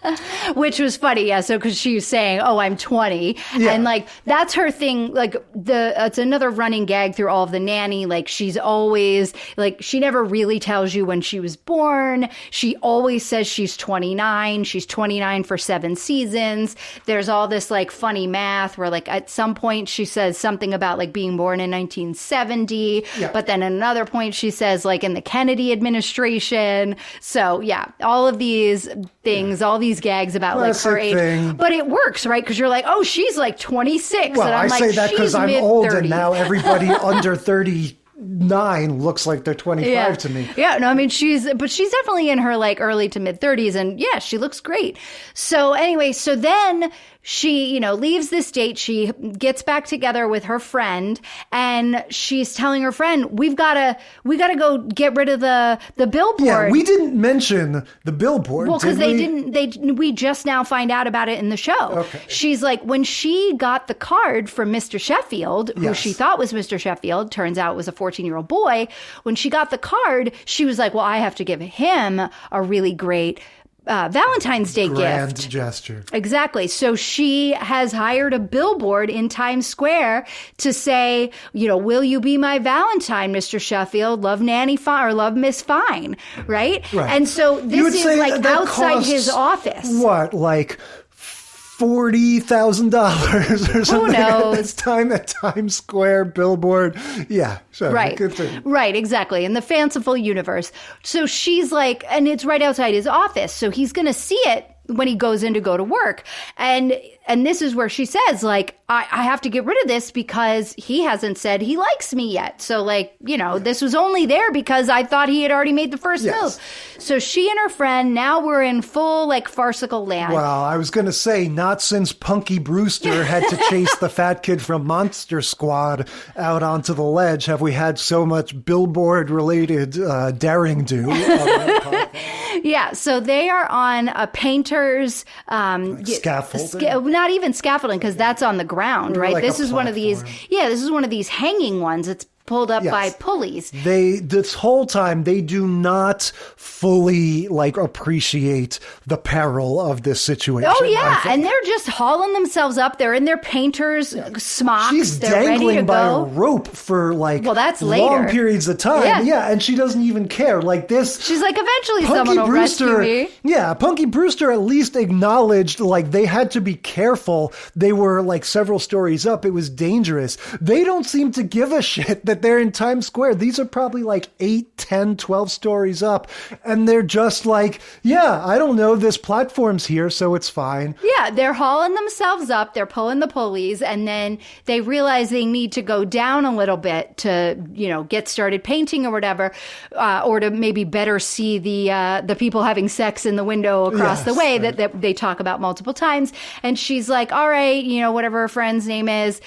Speaker 8: Which was funny, so because she was saying, oh, I'm 20.
Speaker 9: Yeah.
Speaker 8: And like, that's her thing. Like it's another running gag through all of the nanny. Like she's always like, she never really tells you when she was born. She always says she's 29. She's 29 for 7 seasons. There's all this like funny math where like at some point she says something about like being born in 1970, but then at another point she says like in the Kennedy administration. So yeah, all of these things, all these gags about like her age, but it works, right? Because you're like, oh, she's like 26.
Speaker 9: Well,
Speaker 8: and I'm
Speaker 9: I
Speaker 8: like,
Speaker 9: say that because I'm old and now everybody under 39 looks like they're 25 to me.
Speaker 8: Yeah, no, I mean, she's definitely in her like early to mid 30s, and yeah, she looks great. So anyway, so then she, you know, leaves this date. She gets back together with her friend, and she's telling her friend, we gotta go get rid of the billboard.
Speaker 9: Yeah, we didn't mention the billboard.
Speaker 8: Well, because we just now find out about it in the show.
Speaker 9: Okay.
Speaker 8: She's like, when she got the card from Mr. Sheffield, who she thought was Mr. Sheffield, turns out it was a 14-year-old boy. When she got the card, she was like, well, I have to give him a really great Valentine's Day
Speaker 9: grand
Speaker 8: gift.
Speaker 9: gesture.
Speaker 8: Exactly. So she has hired a billboard in Times Square to say, you know, will you be my Valentine, Mr. Sheffield? Love Nanny Fine or love Miss Fine, right? And so this is like outside his office.
Speaker 9: What, like $40,000 or something?
Speaker 8: Who knows?
Speaker 9: At this time at Times Square billboard. Yeah, sure.
Speaker 8: Right, exactly. In the fanciful universe. So she's like, and it's right outside his office. So he's going to see it when he goes in to go to work. And this is where she says, like, I have to get rid of this because he hasn't said he likes me yet. So, like, you know, this was only there because I thought he had already made the first move. So she and her friend, now we're in full, like, farcical land.
Speaker 9: Well, I was going to say, not since Punky Brewster had to chase the fat kid from Monster Squad out onto the ledge have we had so much billboard-related daring do.
Speaker 8: Yeah, so they are on a painter's
Speaker 9: scaffolding.
Speaker 8: Not even scaffolding, because that's on the ground, right?
Speaker 9: Like
Speaker 8: this is
Speaker 9: platform.
Speaker 8: one of these. Yeah, this is one of these hanging ones. It's pulled up by pulleys.
Speaker 9: This whole time they do not fully like appreciate the peril of this situation.
Speaker 8: Oh yeah, and they're just hauling themselves up. They're in their painters' smocks.
Speaker 9: She's
Speaker 8: they're
Speaker 9: dangling
Speaker 8: ready to
Speaker 9: by
Speaker 8: go.
Speaker 9: a rope for like
Speaker 8: that's
Speaker 9: long
Speaker 8: later.
Speaker 9: periods of time. Yeah, and she doesn't even care. Like this,
Speaker 8: she's like, eventually someone will rescue me.
Speaker 9: Yeah, Punky Brewster at least acknowledged like they had to be careful. They were like several stories up. It was dangerous. They don't seem to give a shit that they're in Times Square. These are probably like 8, 10, 12 stories up. And they're just like, yeah, I don't know. This platform's here, so it's fine.
Speaker 8: Yeah, they're hauling themselves up. They're pulling the pulleys. And then they realize they need to go down a little bit to, you know, get started painting or whatever, or to maybe better see the people having sex in the window across the way that they talk about multiple times. And she's like, all right, you know, whatever her friend's name is,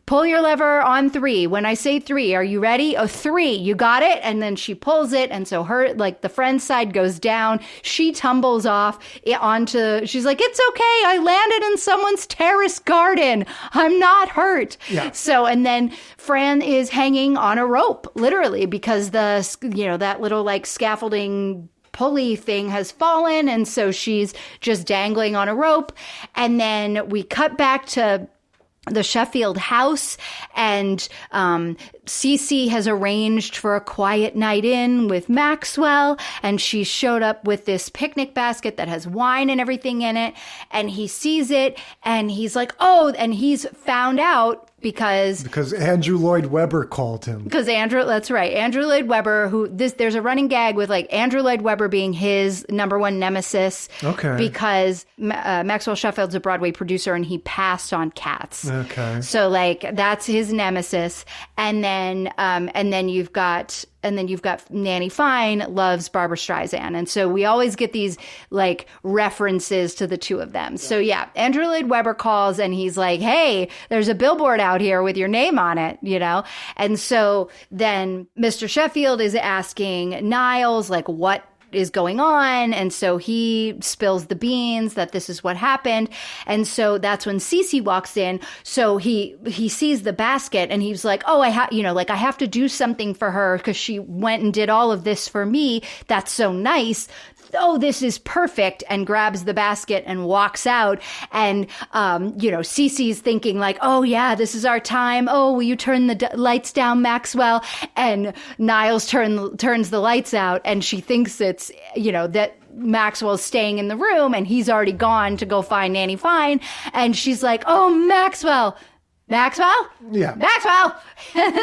Speaker 8: pull your lever on 3. When I say 3, are you ready? Oh, 3, you got it? And then she pulls it. And so her, like the friend's side goes down. She tumbles off onto, she's like, it's okay. I landed in someone's terrace garden. I'm not hurt.
Speaker 9: Yeah.
Speaker 8: So, and then Fran is hanging on a rope, literally, because that little like scaffolding pulley thing has fallen. And so she's just dangling on a rope. And then we cut back to the Sheffield house, and Cece has arranged for a quiet night in with Maxwell, and she showed up with this picnic basket that has wine and everything in it, and he sees it, and he's like, oh, and he's found out because
Speaker 9: Andrew Lloyd Webber called him.
Speaker 8: Because that's right. Andrew Lloyd Webber, there's a running gag with like Andrew Lloyd Webber being his number one nemesis. Okay. Because Maxwell Sheffield's a Broadway producer and he passed on Cats.
Speaker 9: Okay.
Speaker 8: So like that's his nemesis. And then you've got Nanny Fine loves Barbra Streisand. And so we always get these like references to the two of them. So yeah, Andrew Lloyd Webber calls and he's like, hey, there's a billboard out here with your name on it, you know? And so then Mr. Sheffield is asking Niles, like, what is going on? And so he spills the beans that this is what happened. And so that's when Cece walks in. So he sees the basket and he's like, oh, I have to do something for her because she went and did all of this for me. That's so nice. oh, this is perfect, and grabs the basket and walks out. And, Cece's thinking like, oh yeah, this is our time. Oh, will you turn the lights down, Maxwell? And Niles turns the lights out, and she thinks it's, that Maxwell's staying in the room and he's already gone to go find Nanny Fine. And she's like, oh, Maxwell?
Speaker 9: Yeah.
Speaker 8: Maxwell!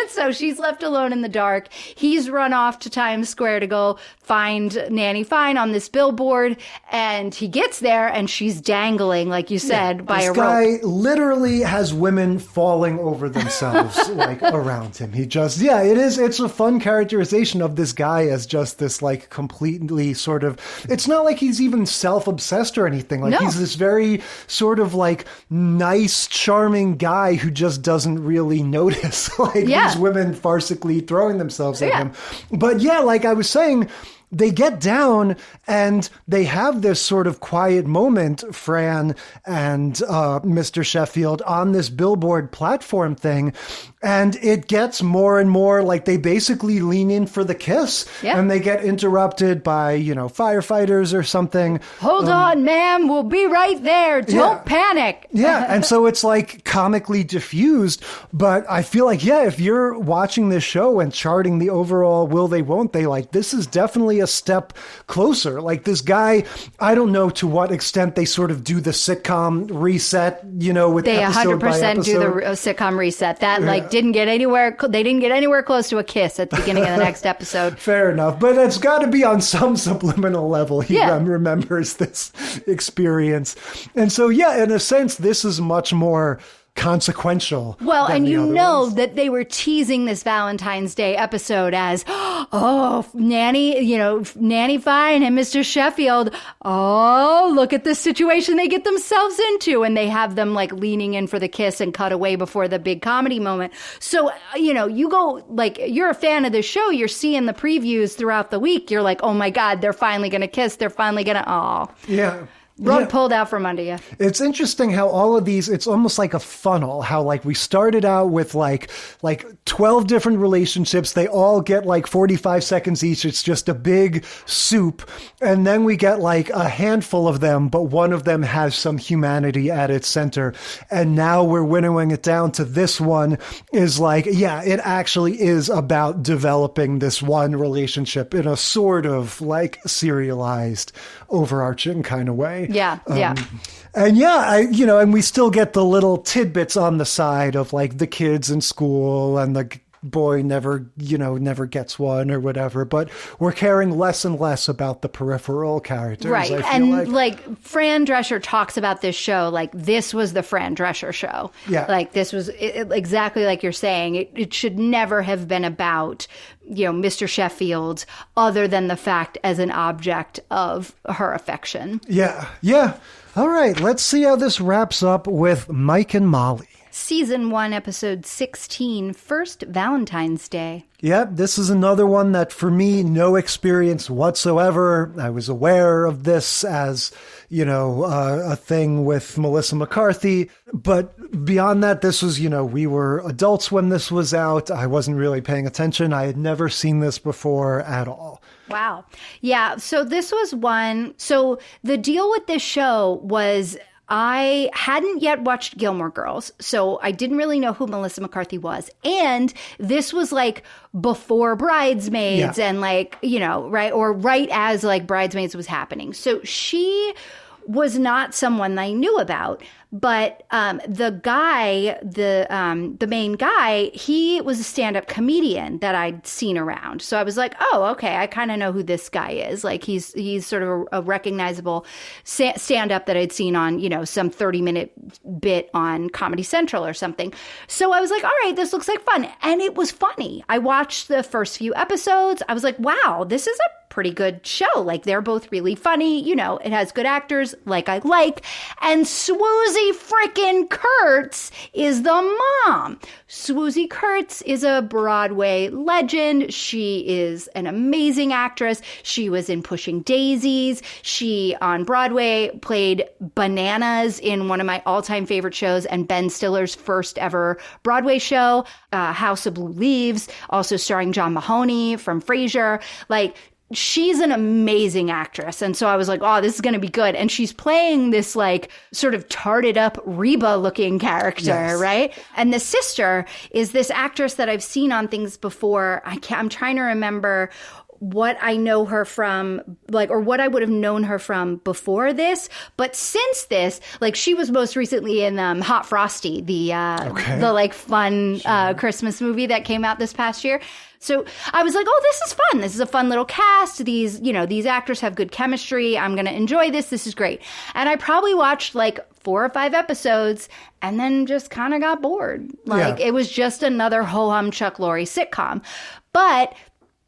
Speaker 8: So she's left alone in the dark. He's run off to Times Square to go find Nanny Fine on this billboard. And he gets there and she's dangling, like you said, by a rope.
Speaker 9: This guy literally has women falling over themselves like around him. It's a fun characterization of this guy as just this like completely sort of, it's not like he's even self-obsessed or anything. Like he's this very sort of like nice, charming guy who just doesn't really notice these women farcically throwing themselves at him. But like I was saying, they get down and they have this sort of quiet moment, Fran and Mr. Sheffield, on this billboard platform thing. And it gets more and more like they basically lean in for the kiss. Yeah. And they get interrupted by, firefighters or something.
Speaker 8: Hold on, ma'am. We'll be right there. Don't panic.
Speaker 9: Yeah. And so it's like comically diffused. But I feel like, if you're watching this show and charting the overall will they, won't they, like this is definitely a step closer. Like this guy, I don't know to what extent they sort of do the sitcom reset, with
Speaker 8: they
Speaker 9: episode
Speaker 8: 100%
Speaker 9: by episode.
Speaker 8: do the sitcom reset. That didn't get anywhere. They didn't get anywhere close to a kiss at the beginning of the next episode.
Speaker 9: Fair enough, but it's got to be on some subliminal level. He remembers this experience, and so in a sense, this is much more consequential.
Speaker 8: Well, and that they were teasing this Valentine's Day episode as, oh, Nanny Fine and Mr. Sheffield, oh, look at the situation they get themselves into. And they have them like leaning in for the kiss and cut away before the big comedy moment. So, you go like, you're a fan of the show, you're seeing the previews throughout the week. You're like, oh my God, they're finally going to kiss. They're finally going to,
Speaker 9: Yeah.
Speaker 8: Rug pulled out from under you.
Speaker 9: It's interesting how all of these, it's almost like a funnel, how like we started out with like 12 different relationships. They all get like 45 seconds each. It's just a big soup. And then we get like a handful of them, but one of them has some humanity at its center. And now we're winnowing it down to this one is like, it actually is about developing this one relationship in a sort of like serialized, overarching kind of way.
Speaker 8: Yeah.
Speaker 9: And and we still get the little tidbits on the side of like the kids in school and the boy never gets one or whatever, but we're caring less and less about the peripheral characters.
Speaker 8: Right. And like Fran Drescher talks about this show, like this was the Fran Drescher show.
Speaker 9: Yeah.
Speaker 8: Like this was exactly like you're saying. It should never have been about, Mr. Sheffield other than the fact as an object of her affection.
Speaker 9: Yeah. Yeah. All right. Let's see how this wraps up with Mike and Molly.
Speaker 8: Season 1, episode 16, First Valentine's Day.
Speaker 9: Yep, this is another one that for me, no experience whatsoever. I was aware of this as, a thing with Melissa McCarthy. But beyond that, this was, we were adults when this was out. I wasn't really paying attention. I had never seen this before at all.
Speaker 8: Wow. Yeah, so this was one. So the deal with this show was I hadn't yet watched Gilmore Girls, so I didn't really know who Melissa McCarthy was. And this was like before Bridesmaids and like, right as like Bridesmaids was happening. So she was not someone I knew about. But the guy, the main guy, he was a stand-up comedian that I'd seen around. So I was like, oh, okay, I kind of know who this guy is. Like he's sort of a recognizable stand-up that I'd seen on, some 30-minute bit on Comedy Central or something. So I was like, all right, this looks like fun. And it was funny. I watched the first few episodes. I was like, wow, this is a pretty good show. Like they're both really funny. It has good actors like I like. And Swoozie frickin' Kurtz is the mom. Swoozie Kurtz is a Broadway legend. She is an amazing actress. She was in Pushing Daisies. She on Broadway played Bananas in one of my all-time favorite shows and Ben Stiller's first ever Broadway show, House of Blue Leaves, also starring John Mahoney from Frasier. Like she's an amazing actress. And so I was like, oh, this is going to be good. And she's playing this like sort of tarted up Reba looking character, right? And the sister is this actress that I've seen on things before. I'm trying to remember what I know her from, like, or what I would have known her from before this. But since this, like, she was most recently in Hot Frosty, the like fun Christmas movie that came out this past year. So I was like, oh, this is fun. This is a fun little cast. These actors have good chemistry. I'm going to enjoy this. This is great. And I probably watched like 4 or 5 episodes and then just kind of got bored. Like, it was just another ho-hum Chuck Lorre sitcom. But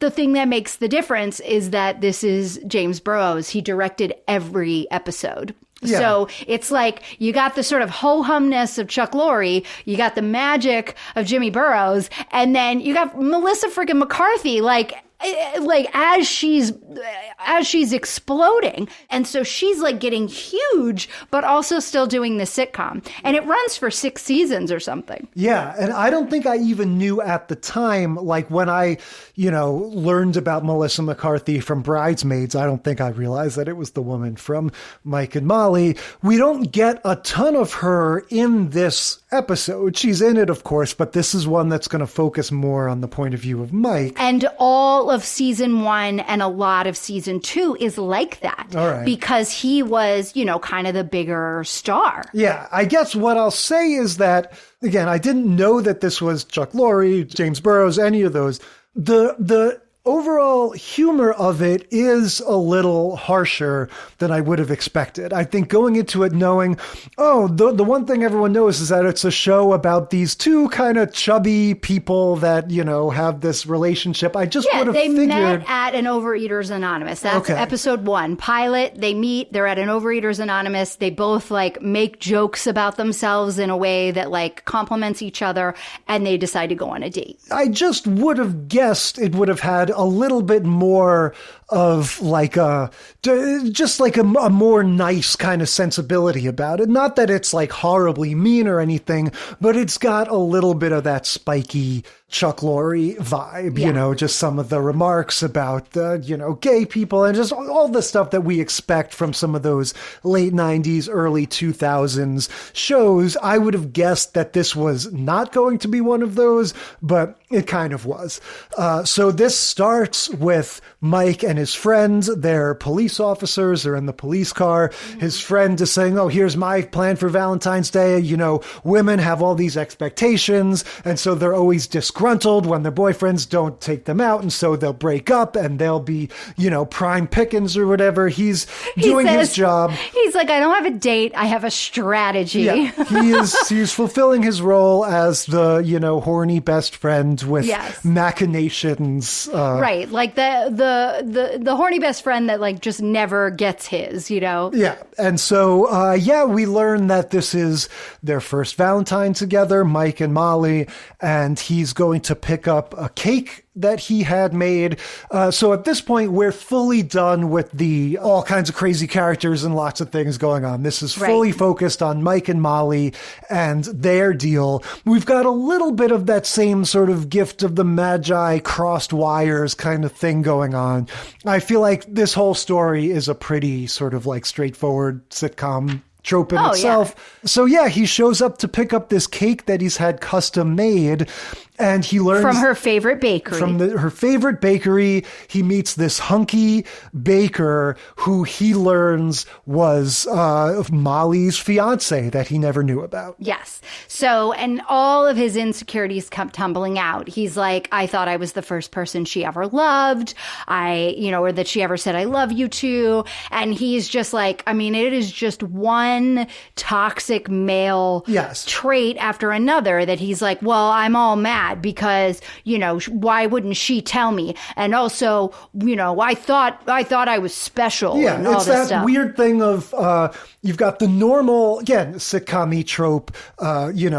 Speaker 8: the thing that makes the difference is that this is James Burrows. He directed every episode. Yeah. So it's like you got the sort of ho-humness of Chuck Lorre, you got the magic of Jimmy Burrows, and then you got Melissa freaking McCarthy, like as she's exploding. And so she's like getting huge, but also still doing the sitcom. And it runs for 6 seasons or something.
Speaker 9: Yeah. And I don't think I even knew at the time, like when I, learned about Melissa McCarthy from Bridesmaids, I don't think I realized that it was the woman from Mike and Molly. We don't get a ton of her in this episode. She's in it, of course, but this is one that's going to focus more on the point of view of Mike.
Speaker 8: And all of season 1 and a lot of season 2 is like that.
Speaker 9: All right.
Speaker 8: Because he was, kind of the bigger star.
Speaker 9: Yeah, I guess what I'll say is that, again, I didn't know that this was Chuck Lorre, James Burrows, any of those. The overall humor of it is a little harsher than I would have expected. I think going into it knowing, the one thing everyone knows is that it's a show about these 2 kind of chubby people that, have this relationship. I just would have figured...
Speaker 8: they met at an Overeaters Anonymous. That's episode 1. Pilot, they meet, they're at an Overeaters Anonymous. They both like make jokes about themselves in a way that like compliments each other, and they decide to go on a date.
Speaker 9: I just would have guessed it would have had a little bit more of like just like a more nice kind of sensibility about it. Not that it's like horribly mean or anything, but it's got a little bit of that spiky Chuck Lorre vibe, just some of the remarks about the, gay people and just all the stuff that we expect from some of those late 90s, early 2000s shows. I would have guessed that this was not going to be one of those, but it kind of was. So this starts with Mike and his friends. They're police officers. They're in the police car. His friend is saying, oh, here's my plan for Valentine's Day. Women have all these expectations. And so they're always disgruntled when their boyfriends don't take them out. And so they'll break up and they'll be, prime pickings or whatever. He's doing his job.
Speaker 8: He's like, I don't have a date. I have a strategy.
Speaker 9: Yeah, he's fulfilling his role as the, horny best friend with machinations.
Speaker 8: Right. Like the horny best friend that like just never gets his, Yeah.
Speaker 9: And so, we learn that this is their first Valentine together, Mike and Molly, and he's going to pick up a cake that he had made. So at this point, we're fully done with the all kinds of crazy characters and lots of things going on. This is fully focused on Mike and Molly and their deal. We've got a little bit of that same sort of gift of the Magi crossed wires kind of thing going on. I feel like this whole story is a pretty sort of like straightforward sitcom trope in itself. Yeah. So he shows up to pick up this cake that he's had custom made, and he learns
Speaker 8: from her favorite bakery.
Speaker 9: Her favorite bakery, he meets this hunky baker who he learns was Molly's fiance that he never knew about.
Speaker 8: Yes. So, and all of his insecurities come tumbling out. He's like, I thought I was the first person she ever loved. Or that she ever said, I love you too. And he's just like, it is just one toxic male trait after another that he's like, well, I'm all mad because, why wouldn't she tell me? And also, I thought I was special.
Speaker 9: Yeah,
Speaker 8: and all
Speaker 9: it's
Speaker 8: this
Speaker 9: that
Speaker 8: stuff.
Speaker 9: weird thing of you've got the normal, again, sitcom-y trope,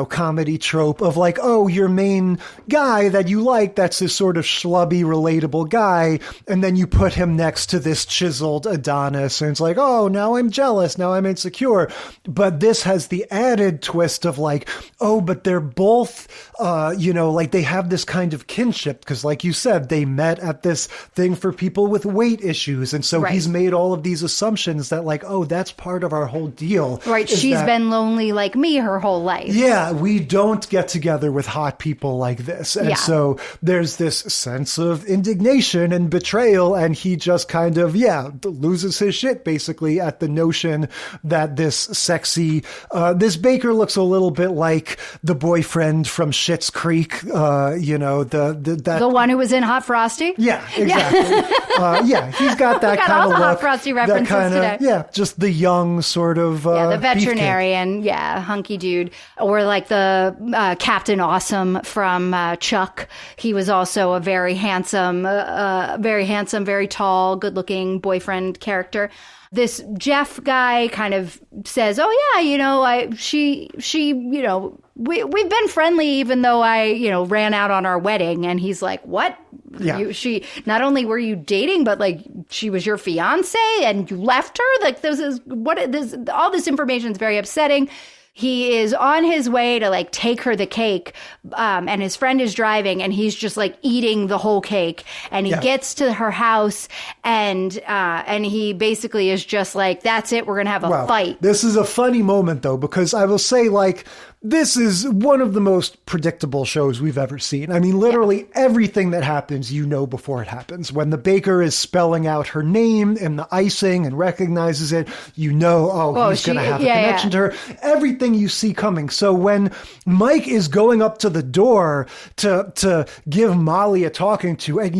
Speaker 9: comedy trope of like, oh, your main guy that you like, that's this sort of schlubby, relatable guy, and then you put him next to this chiseled Adonis, and it's like, oh, now I'm jealous, now I'm insecure. before. But this has the added twist of like, oh, but they're both, like they have this kind of kinship because, like you said, they met at this thing for people with weight issues. And so he's made all of these assumptions that like, oh, that's part of our whole deal.
Speaker 8: Right. She's been lonely like me her whole life.
Speaker 9: Yeah. We don't get together with hot people like this. And so there's this sense of indignation and betrayal. And he just kind of, loses his shit basically at the notion that this sexy, this baker looks a little bit like the boyfriend from Schitt's Creek, the
Speaker 8: one who was in Hot Frosty?
Speaker 9: Yeah, exactly. He's got that kind of look.
Speaker 8: Hot Frosty references today.
Speaker 9: Yeah, just the young sort of
Speaker 8: the veterinarian, hunky dude. Or like the Captain Awesome from Chuck. He was also a very handsome, very tall, good-looking boyfriend character. This Jeff guy kind of says, "Oh yeah, we've been friendly even though I, ran out on our wedding." And he's like, "What?
Speaker 9: Yeah.
Speaker 8: She not only were you dating, but like she was your fiance and you left her? Like all this information is very upsetting." He is on his way to like take her the cake, and his friend is driving, and he's just like eating the whole cake. And he gets to her house, and he basically is just like, "That's it, we're gonna have a fight."
Speaker 9: This is a funny moment though, because I will say like, this is one of the most predictable shows we've ever seen. I mean, literally everything that happens, before it happens. When the baker is spelling out her name in the icing and recognizes it, he's going to have a connection to her. Everything you see coming. So when Mike is going up to the door to give Molly a talking to, and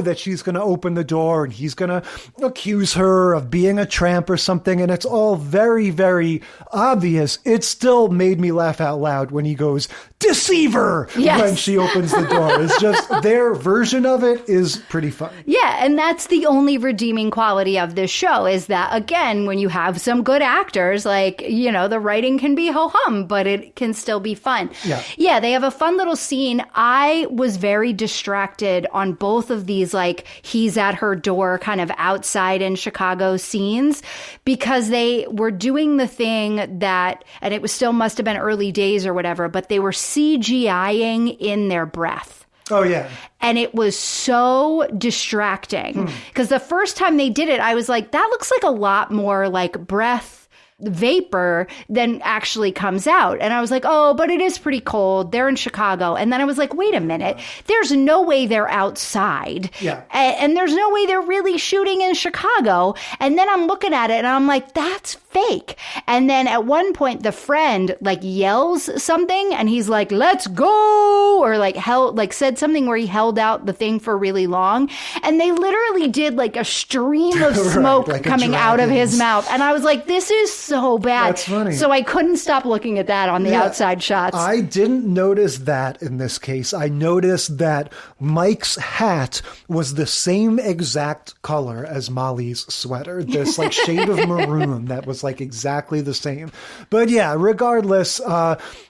Speaker 9: that she's going to open the door and he's going to accuse her of being a tramp or something, and it's all very, very obvious, it still made me laugh out loud when he goes, "Deceiver!" when she opens the door. It's just their version of it is pretty fun.
Speaker 8: Yeah, and that's the only redeeming quality of this show is that, again, when you have some good actors, like, the writing can be ho-hum, but it can still be fun. Yeah, they have a fun little scene. I was very distracted on both of these, like, he's at her door kind of outside in Chicago scenes, because they were doing the thing that, and it was still must have been early days or whatever, but they were CGIing in their breath.
Speaker 9: Oh, yeah.
Speaker 8: And it was so distracting because the first time they did it, I was like, that looks like a lot more like breath vapor than actually comes out. And I was like, oh, but it is pretty cold. They're in Chicago. And then I was like, wait a minute. There's no way they're outside.
Speaker 9: Yeah.
Speaker 8: And there's no way they're really shooting in Chicago. And then I'm looking at it and I'm like, that's fake. And then at one point, the friend like yells something and he's like, "Let's go," or like said something where he held out the thing for really long. And they literally did like a stream of smoke
Speaker 9: like
Speaker 8: coming out of his mouth. And I was like, this is so bad.
Speaker 9: That's funny.
Speaker 8: So I couldn't stop looking at that on the outside shots.
Speaker 9: I didn't notice that in this case. I noticed that Mike's hat was the same exact color as Molly's sweater. This like shade of maroon that was like exactly the same. But yeah, regardless,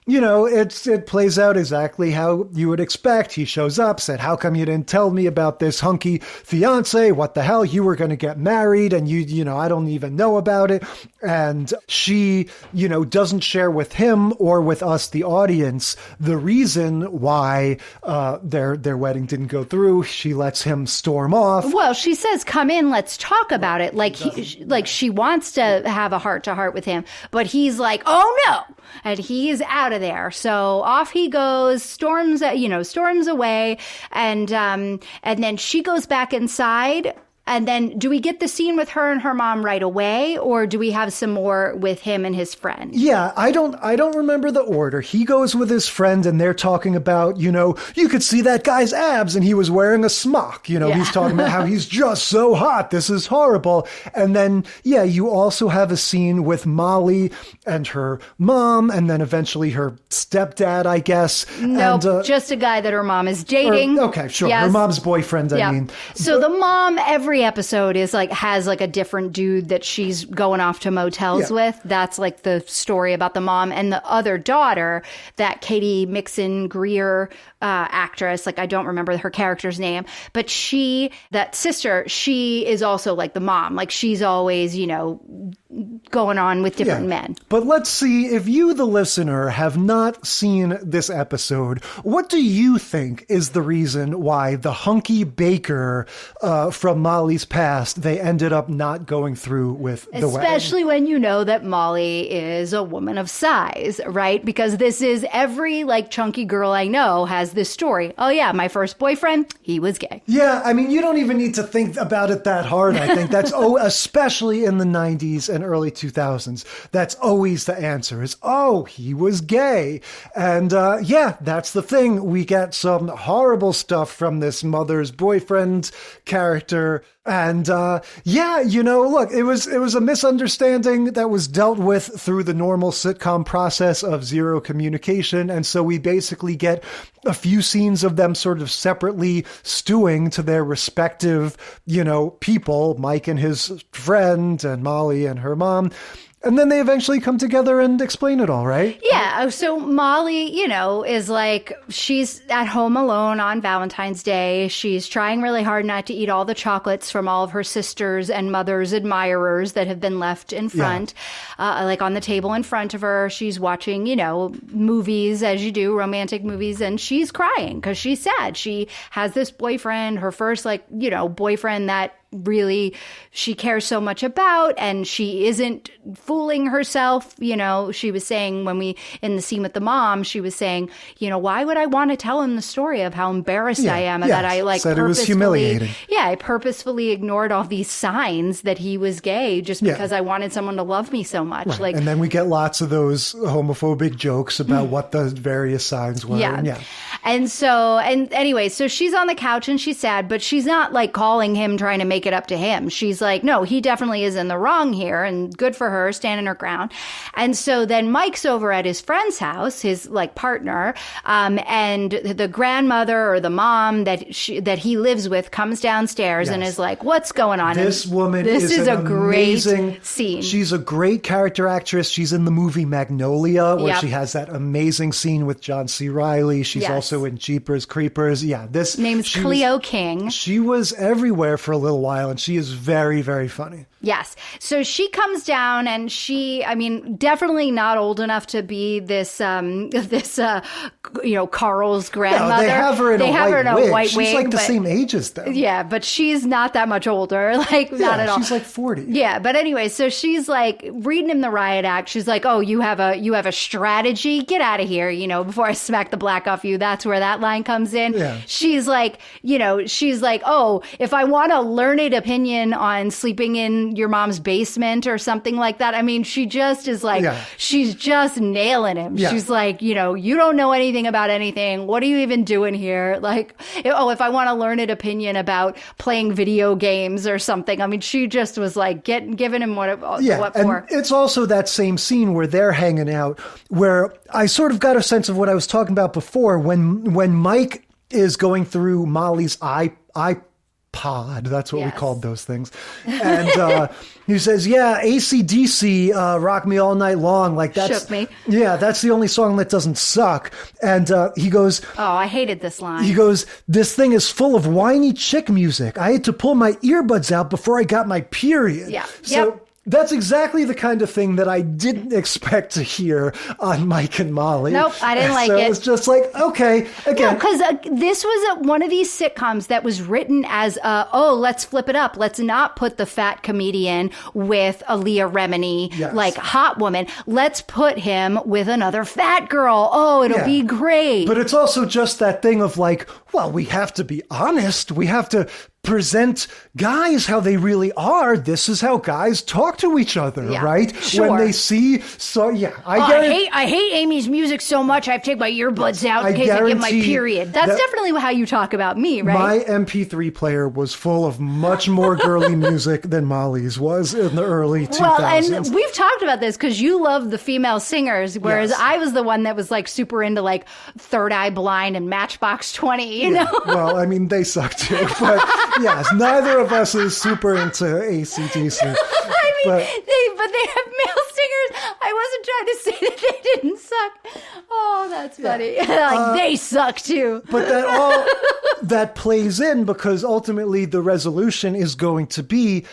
Speaker 9: it plays out exactly how you would expect. He shows up, said, "How come you didn't tell me about this hunky fiance? What the hell? You were going to get married and I don't even know about it." And she, doesn't share with him or with us, the audience, the reason why their wedding didn't go through. She lets him storm off.
Speaker 8: Well, she says, "Come in, let's talk about it." Like she wants to have a heart-to-heart with him, but he's like, "Oh no," and he's out of there. So off he goes, storms away, and then she goes back inside. And then do we get the scene with her and her mom right away, or do we have some more with him and his friend?
Speaker 9: Yeah, I don't remember the order. He goes with his friend and they're talking about, you could see that guy's abs and he was wearing a smock. He's talking about how he's just so hot. This is horrible. And then, you also have a scene with Molly and her mom and then eventually her stepdad, I guess.
Speaker 8: No, just a guy that her mom is dating.
Speaker 9: Okay, sure.
Speaker 8: Yes.
Speaker 9: Her mom's boyfriend, I mean.
Speaker 8: So the mom, every episode has like a different dude that she's going off to motels with. That's like the story about the mom. And the other daughter, that Katie Mixon Greer actress, like I don't remember her character's name, but that sister, she is also like the mom. Like she's always, going on with different men.
Speaker 9: But let's see, if you, the listener, have not seen this episode, what do you think is the reason why the hunky baker from Molly's past, they ended up not going through with the wedding?
Speaker 8: Especially when you know that Molly is a woman of size, right? Because this is every like chunky girl I know has this story. Oh yeah, my first boyfriend, he was gay.
Speaker 9: Yeah, I mean, you don't even need to think about it that hard, I think. That's especially in the 90s and early 2000s. That's always the answer is, oh, he was gay. And yeah, that's the thing. We get some horrible stuff from this mother's boyfriend character. And yeah, you know, look, it was a misunderstanding that was dealt with through the normal sitcom process of zero communication. And so we basically get a few scenes of them sort of separately stewing to their respective, you know, people, Mike and his friend and Molly and her mom. And then they eventually come together and explain it all, right?
Speaker 8: Yeah. So Molly, you know, is like, she's at home alone on Valentine's Day. She's trying really hard not to eat all the chocolates from all of her sisters and mother's admirers that have been left in front, like on the table in front of her. She's watching, you know, movies as you do, romantic movies, and she's crying because she's sad. She has this boyfriend, her first, like, you know, boyfriend that really she cares so much about, and she isn't fooling herself. You know, she was saying when we, in the scene with the mom, she was saying, you know, why would I want to tell him the story of how embarrassed I am and that I like
Speaker 9: said it was humiliating.
Speaker 8: Yeah, I purposefully ignored all these signs that he was gay just because I wanted someone to love me so much.
Speaker 9: Right.
Speaker 8: Like,
Speaker 9: and then we get lots of those homophobic jokes about what the various signs were.
Speaker 8: Yeah. And so, and anyway, so she's on the couch and she's sad, but she's not like calling him, trying to make it up to him. She's like, no, he definitely is in the wrong here, and good for her, standing her ground. And so then Mike's over at his friend's house, his like partner, and the grandmother or the mom that he lives with comes downstairs and is like, what's going on?
Speaker 9: This woman
Speaker 8: this is a
Speaker 9: amazing
Speaker 8: great scene.
Speaker 9: She's a great character actress. She's in the movie Magnolia, where she has that amazing scene with John C. Reilly. She's also in Jeepers Creepers. Yeah, this
Speaker 8: name's Cleo King.
Speaker 9: She was everywhere for a little while, and she is very, very funny.
Speaker 8: Yes. So she comes down, and she, I mean, definitely not old enough to be this, you know, Carl's grandmother.
Speaker 9: No, they have her in a white wig. She's like the same age as them.
Speaker 8: Yeah, but she's not that much older. Like, not at all.
Speaker 9: She's like 40.
Speaker 8: Yeah, but anyway, so she's like reading him the riot act. She's like, oh, you have a strategy? Get out of here, you know, before I smack the black off you. That's where that line comes in. Yeah. She's like, you know, oh, if I want a learned opinion on sleeping in your mom's basement or something like that. I mean, she just is like, she's just nailing him. Yeah. She's like, you know, you don't know anything about anything. What are you even doing here? Like, oh, if I want a learned opinion about playing video games or something. I mean, she just was like giving him what for.
Speaker 9: And it's also that same scene where they're hanging out, where I sort of got a sense of what I was talking about before when Mike is going through Molly's iPod. That's what we called those things. And he says, yeah, AC/DC, Rock Me All Night Long. Like, that's,
Speaker 8: shook me.
Speaker 9: Yeah, that's the only song that doesn't suck. And he goes,
Speaker 8: oh, I hated this line.
Speaker 9: He goes, this thing is full of whiny chick music. I had to pull my earbuds out before I got my period.
Speaker 8: Yeah.
Speaker 9: So that's exactly the kind of thing that I didn't expect to hear on Mike and Molly.
Speaker 8: Nope, I didn't like it.
Speaker 9: So it's just like, okay, again.
Speaker 8: No, because this was one of these sitcoms that was written as, let's flip it up. Let's not put the fat comedian with a Leah Remini, like hot woman. Let's put him with another fat girl. Oh, it'll be great.
Speaker 9: But it's also just that thing of like, well, we have to be honest. We have to present guys how they really are. This is how guys talk to each other, right?
Speaker 8: Sure.
Speaker 9: When they see,
Speaker 8: I hate Amy's music so much. I have to take my earbuds out in case I get my period. That's definitely how you talk about me, right?
Speaker 9: My MP3 player was full of much more girly music than Molly's was in the early 2000s.
Speaker 8: Well, and we've talked about this because you love the female singers, whereas I was the one that was like super into like Third Eye Blind and Matchbox 20, you know?
Speaker 9: Well, I mean, they suck too, but yes, neither of us is super into AC/DC.
Speaker 8: I mean, but they have male I wasn't trying to say that they didn't suck. Oh, that's funny. Like, they suck too.
Speaker 9: But that plays in because ultimately the resolution is going to be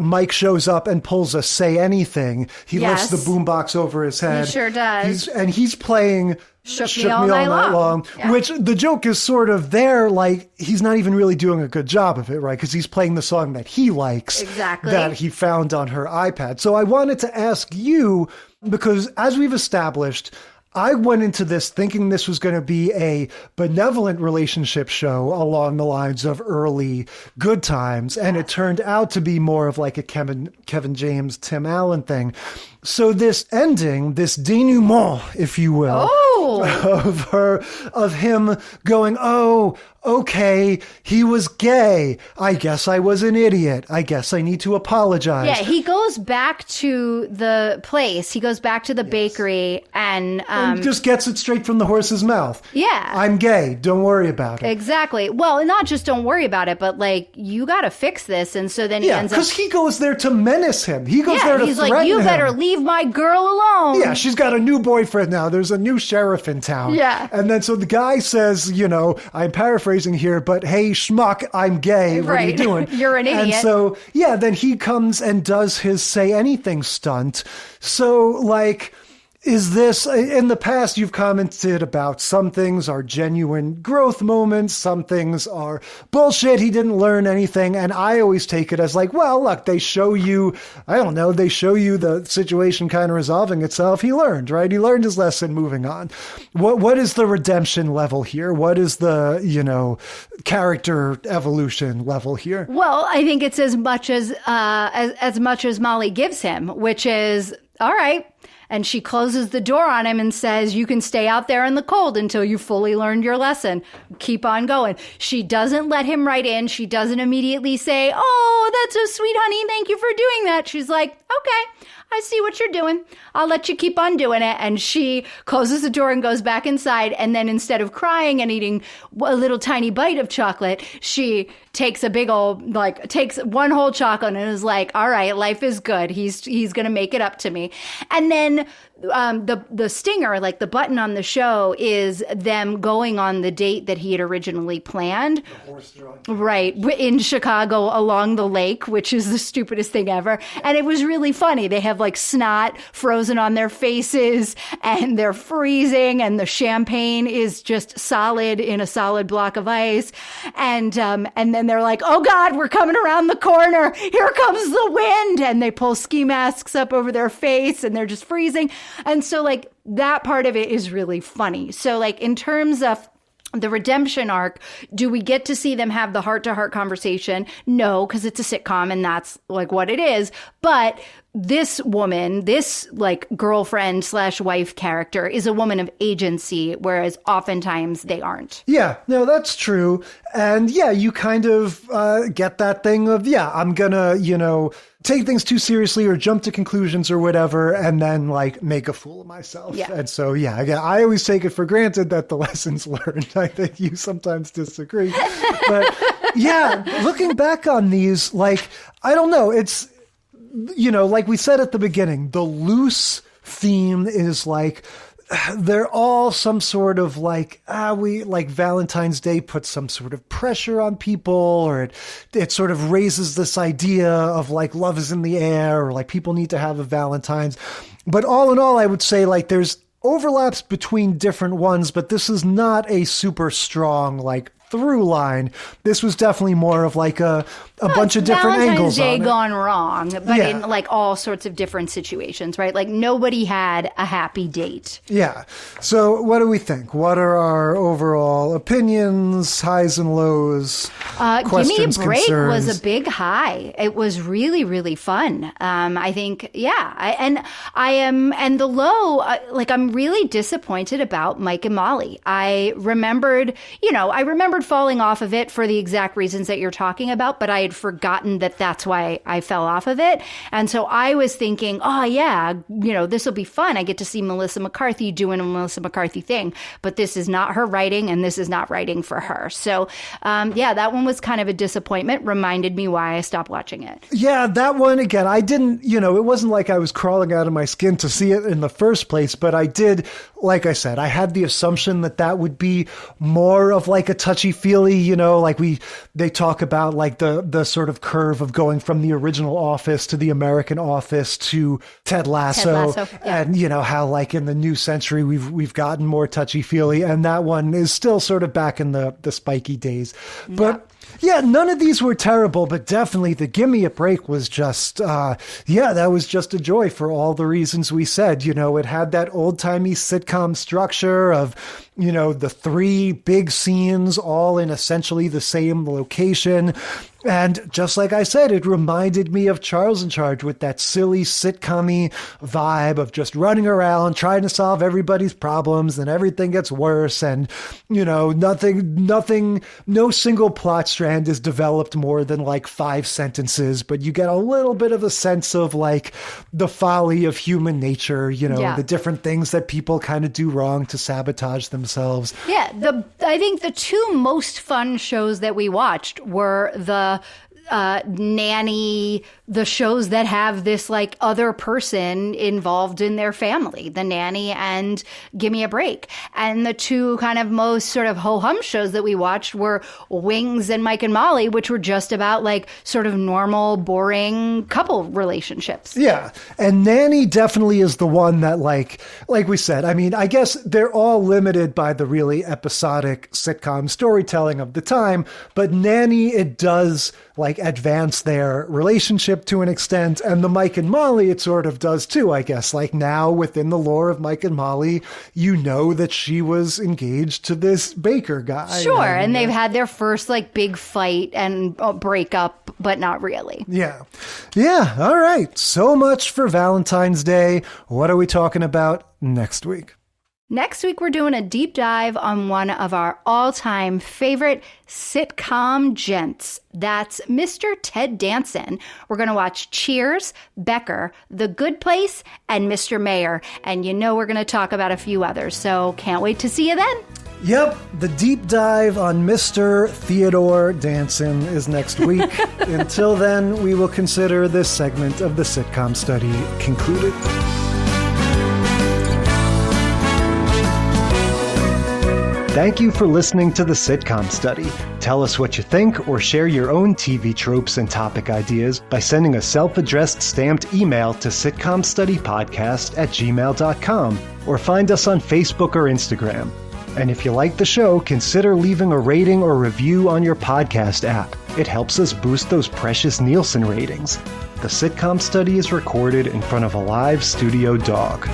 Speaker 9: Mike shows up and pulls a Say Anything. He lifts the boombox over his head.
Speaker 8: He sure does.
Speaker 9: He's playing Shook Me All Night Long.
Speaker 8: Yeah.
Speaker 9: Which the joke is sort of there, like he's not even really doing a good job of it, right? Because he's playing the song that he likes.
Speaker 8: Exactly.
Speaker 9: That he found on her iPad. So I wanted to ask you, because as we've established, I went into this thinking this was going to be a benevolent relationship show along the lines of early Good Times, and it turned out to be more of like a Kevin James, Tim Allen thing. So this ending, this denouement, if you will, of him going, oh, okay, he was gay. I guess I was an idiot. I guess I need to apologize.
Speaker 8: Yeah, he goes back to the place. He goes back to the bakery and
Speaker 9: just gets it straight from the horse's mouth.
Speaker 8: Yeah.
Speaker 9: I'm gay. Don't worry about it.
Speaker 8: Exactly. Well, not just don't worry about it, but like, you got to fix this. And so then he ends up...
Speaker 9: because he goes there to menace him. He goes there to
Speaker 8: he's
Speaker 9: threaten
Speaker 8: like, you better
Speaker 9: him.
Speaker 8: leave my girl alone.
Speaker 9: Yeah, she's got a new boyfriend now. There's a new sheriff in town.
Speaker 8: Yeah.
Speaker 9: And then so the guy says, I'm paraphrasing here, but hey, schmuck, I'm gay. What are you doing?
Speaker 8: You're an idiot.
Speaker 9: And so, then he comes and does his Say Anything stunt. So, like... Is this, in the past, you've commented about some things are genuine growth moments, some things are bullshit, he didn't learn anything, and I always take it as like, well, look, they show you the situation kind of resolving itself. He learned, right? He learned his lesson, moving on. What is the redemption level here? What is the, character evolution level here?
Speaker 8: Well, I think it's as much as Molly gives him, which is, all right. And she closes the door on him and says, you can stay out there in the cold until you fully learned your lesson. Keep on going. She doesn't let him right in. She doesn't immediately say, oh, that's so sweet, honey. Thank you for doing that. She's like, okay, I see what you're doing. I'll let you keep on doing it. And she closes the door and goes back inside. And then instead of crying and eating a little tiny bite of chocolate, she takes a big old, takes one whole chocolate and is like, all right, life is good. He's going to make it up to me. And then the stinger, like the button on the show, is them going on the date that he had originally planned. The horse drawing. Right. In Chicago along the lake, which is the stupidest thing ever. And it was really funny. They have like snot frozen on their faces and they're freezing and the champagne is just solid in a solid block of ice. And then they're like, oh God, we're coming around the corner. Here comes the wind. And they pull ski masks up over their face and they're just freezing. And so like that part of it is really funny. So like in terms of the redemption arc, do we get to see them have the heart-to-heart conversation? No, because it's a sitcom and that's like what it is. But this woman, this like girlfriend / wife character is a woman of agency, whereas oftentimes they aren't.
Speaker 9: Yeah, no, that's true. And yeah, you kind of get that thing of, I'm gonna, take things too seriously or jump to conclusions or whatever, and then like make a fool of myself. Yeah. And so, again, I always take it for granted that the lessons learned. I think you sometimes disagree. But looking back on these, like, I don't know, it's, like we said at the beginning, the loose theme is like, they're all some sort of like, Valentine's Day puts some sort of pressure on people, or it sort of raises this idea of like love is in the air, or like people need to have a Valentine's. But all in all, I would say like there's overlaps between different ones, but this is not a super strong like through line. This was definitely more of like a bunch of different angles on it.
Speaker 8: Valentine's Day gone wrong, but in like all sorts of different situations, right? Like nobody had a happy date. Yeah.
Speaker 9: So what do we think? What are our overall opinions, highs and lows, questions,
Speaker 8: Gimme a Break
Speaker 9: concerns?
Speaker 8: was a big high. It was really, really fun. I think, and the low, I'm really disappointed about Mike and Molly. I remembered remembered falling off of it for the exact reasons that you're talking about, but I had forgotten that that's why I fell off of it. And so I was thinking, oh yeah, this will be fun. I get to see Melissa McCarthy doing a Melissa McCarthy thing, but this is not her writing and this is not writing for her. So that one was kind of a disappointment, reminded me why I stopped watching it.
Speaker 9: Yeah, that one, again, I didn't, it wasn't like I was crawling out of my skin to see it in the first place, but I did, like I said, I had the assumption that would be more of like a touchy-feely, like they talk about like the sort of curve of going from the original Office to the American Office to Ted Lasso,
Speaker 8: yeah.
Speaker 9: And how like in the new century we've gotten more touchy-feely, and that one is still sort of back in the spiky days. But yeah, none of these were terrible, but definitely the Gimme a Break was just, that was just a joy for all the reasons we said. It had that old-timey sitcom structure of, the 3 big scenes all in essentially the same location. And just like I said, it reminded me of Charles in Charge with that silly sitcom-y vibe of just running around, trying to solve everybody's problems, and everything gets worse. And, nothing, no single plot strand is developed more than like 5 sentences, but you get a little bit of a sense of like the folly of human nature, the different things that people kind of do wrong to sabotage themselves.
Speaker 8: Yeah, I think the 2 most fun shows that we watched were the nanny, the shows that have this like other person involved in their family, The Nanny and Gimme a Break. And the 2 kind of most sort of ho-hum shows that we watched were Wings and Mike and Molly, which were just about like sort of normal, boring couple relationships.
Speaker 9: Yeah. And Nanny definitely is the one that like we said, I mean, I guess they're all limited by the really episodic sitcom storytelling of the time, but Nanny, it does like advance their relationship to an extent. And the Mike and Molly, it sort of does too, I guess. Like now within the lore of Mike and Molly, that she was engaged to this baker guy.
Speaker 8: Sure. And they've had their first like big fight and breakup, but not really.
Speaker 9: Yeah. Yeah. All right. So much for Valentine's Day. What are we talking about next week?
Speaker 8: Next week, we're doing a deep dive on one of our all-time favorite sitcom gents. That's Mr. Ted Danson. We're going to watch Cheers, Becker, The Good Place, and Mr. Mayor. And we're going to talk about a few others, so can't wait to see you then.
Speaker 9: Yep, the deep dive on Mr. Theodore Danson is next week. Until then, we will consider this segment of the sitcom study concluded. Thank you for listening to the Sitcom Study. Tell us what you think or share your own TV tropes and topic ideas by sending a self-addressed stamped email to sitcomstudypodcast@gmail.com or find us on Facebook or Instagram. And if you like the show, consider leaving a rating or review on your podcast app. It helps us boost those precious Nielsen ratings. The Sitcom Study is recorded in front of a live studio dog.